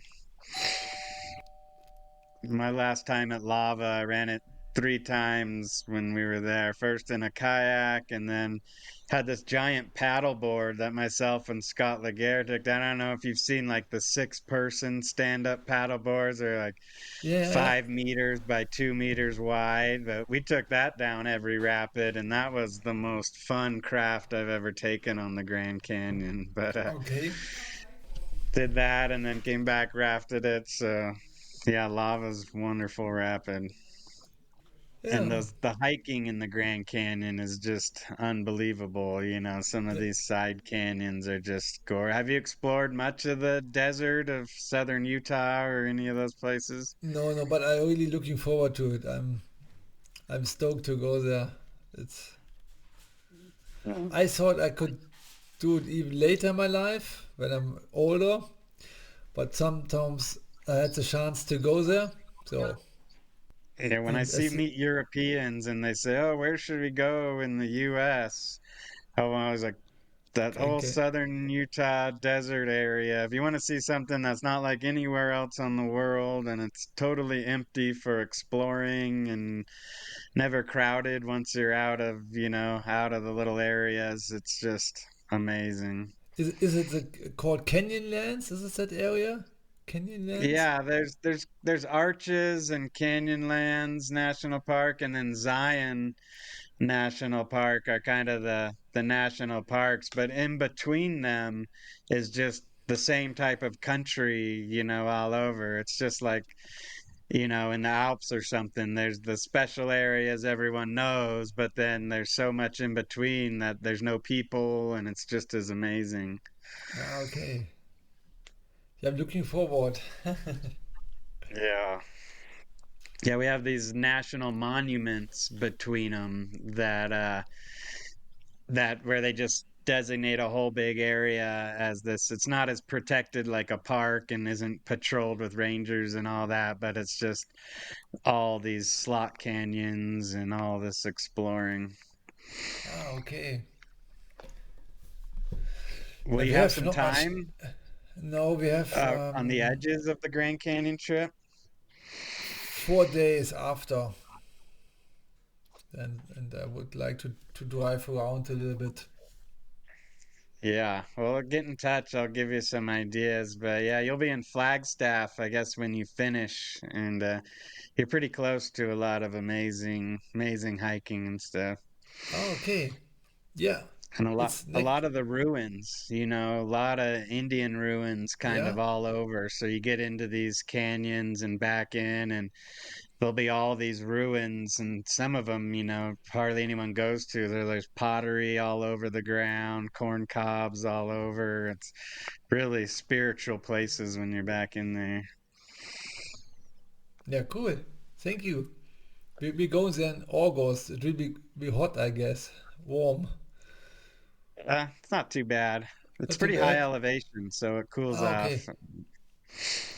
my last time at lava, I ran it 3 times when we were there. First in a kayak, and then had this giant paddle board that myself and Scott Laguerre took down. I don't know if you've seen like the 6-person stand-up paddle boards, or like Yeah, yeah. 5 meters by 2 meters wide. But we took that down every rapid, and that was the most fun craft I've ever taken on the Grand Canyon. But Okay. did that and then came back, rafted it. So yeah, lava's wonderful rapid. And Yeah. the hiking in the Grand Canyon is just unbelievable. Some of Yeah. these side canyons are just gore. Have you explored much of the desert of southern Utah or any of those places? No, no, but I'm really looking forward to it. I'm stoked to go there. It's Yeah. I thought I could do it even later in my life when I'm older, but sometimes I had the chance to go there. So, Yeah, when I and see as meet Europeans and they say, "Oh, where should we go in the U.S.?" I was like, that whole okay, southern Utah desert area. If you want to see something that's not like anywhere else on the world and it's totally empty for exploring and never crowded once you're out of the little areas, it's just amazing. is it called Canyonlands? Is it that area? Canyonlands? Yeah, there's Arches and Canyonlands National Park, and then Zion National Park are kind of the national parks, but in between them is just the same type of country, all over. It's just like, in the Alps or something, there's the special areas everyone knows, but then there's so much in between that there's no people, and it's just as amazing. Ah, okay. Yeah, I'm looking forward. Yeah. Yeah, we have these national monuments between them that where they just designate a whole big area as this. It's not as protected like a park and isn't patrolled with rangers and all that, but it's just all these slot canyons and all this exploring. Ah, okay. Will Yeah, you we have have some not much. time No, we have on the edges of the Grand Canyon trip? 4 days after, and I would like to drive around a little bit. Yeah, well, get in touch. I'll give you some ideas. But yeah, you'll be in Flagstaff, I guess, when you finish, and you're pretty close to a lot of amazing hiking and stuff. Ah, okay. Yeah, And a lot it's a next. lot of the ruins, a lot of Indian ruins kind Yeah. of all over. So you get into these canyons and back in, and there'll be all these ruins, and some of them, hardly anyone goes to. There's pottery all over the ground, corn cobs all over. It's really spiritual places when you're back in there. Yeah, cool. Thank you. We go there in August. It will be hot, I guess. Warm. It's not too bad. It's Not too pretty high bad. elevation, so it cools Ah, off. okay.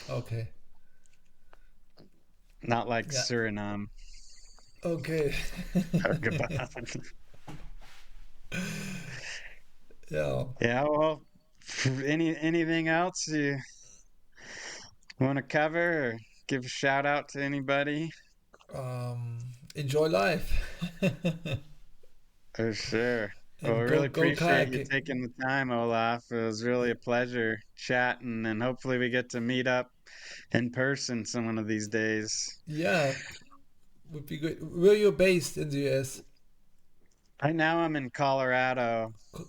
Okay. Not like Yeah. Suriname Okay. or Gabon. Yeah. Yeah, well, anything else you want to cover or give a shout out to anybody? Enjoy life. For sure. Well, we And really go appreciate you kayaking. taking the time, Olaf. It was really a pleasure chatting, and hopefully we get to meet up in person some one of these days. Yeah, would be good. Where you based in the US? Right now I'm in Colorado, Co-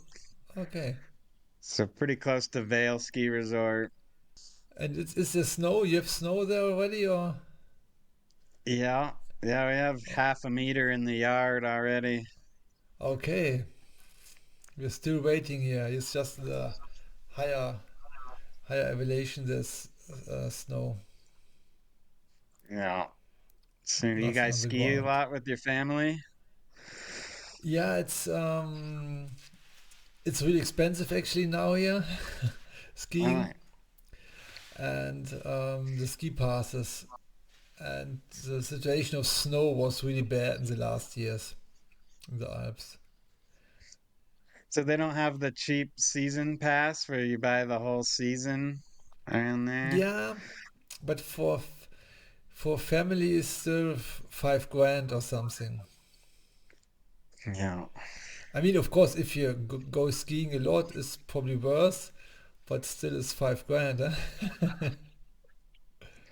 Okay. so pretty close to Vail Ski Resort. And is there snow? You have snow there already, or? Yeah, yeah, we have half a meter in the yard already. Okay. We're still waiting here. It's just the higher higher elevation. There's snow, Yeah. So you nothing guys on the ski a ground. lot with your family? Yeah, it's really expensive actually now here, All skiing, right. and the ski passes. And the situation of snow was really bad in the last years in the Alps. So they don't have the cheap season pass where you buy the whole season around there? Yeah, but for family is still 5 grand or something. Yeah. I mean, of course, if you go skiing a lot, it's probably worse, but still, it's 5 grand. Huh?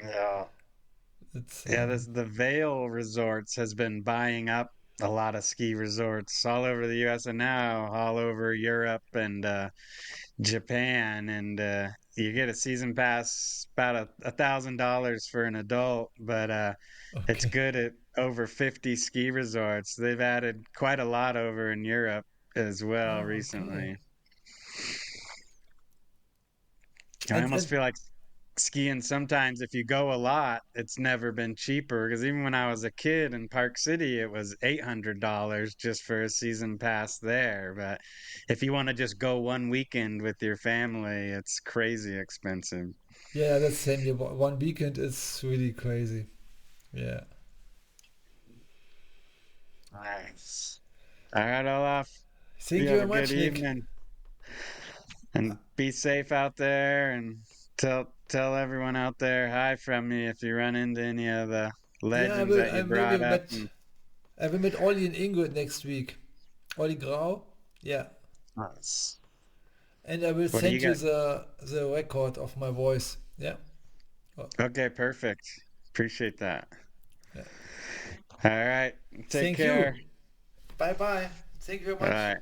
Yeah. It's Yeah, the Vail Resorts has been buying up a lot of ski resorts all over the US and now all over Europe and Japan. And you get a season pass about $1,000 for an adult, but it's okay. good at over 50 ski resorts. They've added quite a lot over in Europe as well Oh, okay. recently. I almost And feel like skiing sometimes, if you go a lot, it's never been cheaper. Because even when I was a kid in Park City, it was $800 just for a season pass there. But if you want to just go one weekend with your family, it's crazy expensive. yeah, that's same here. One weekend is really crazy. Yeah. Nice. All right, Olaf. You Thank you have very a good much, Nick. evening and be safe out there. And tell everyone out there hi from me if you run into any of the Yeah, legends that I you maybe brought up. And I will meet Ollie and Ingrid next week. Ollie Grau. Yeah. nice. And I will What do you send you got? the record of my voice. Yeah. Oh, Okay, perfect. Appreciate that. yeah. All right. Take Thank care. you. Bye bye. Thank you very All much. right.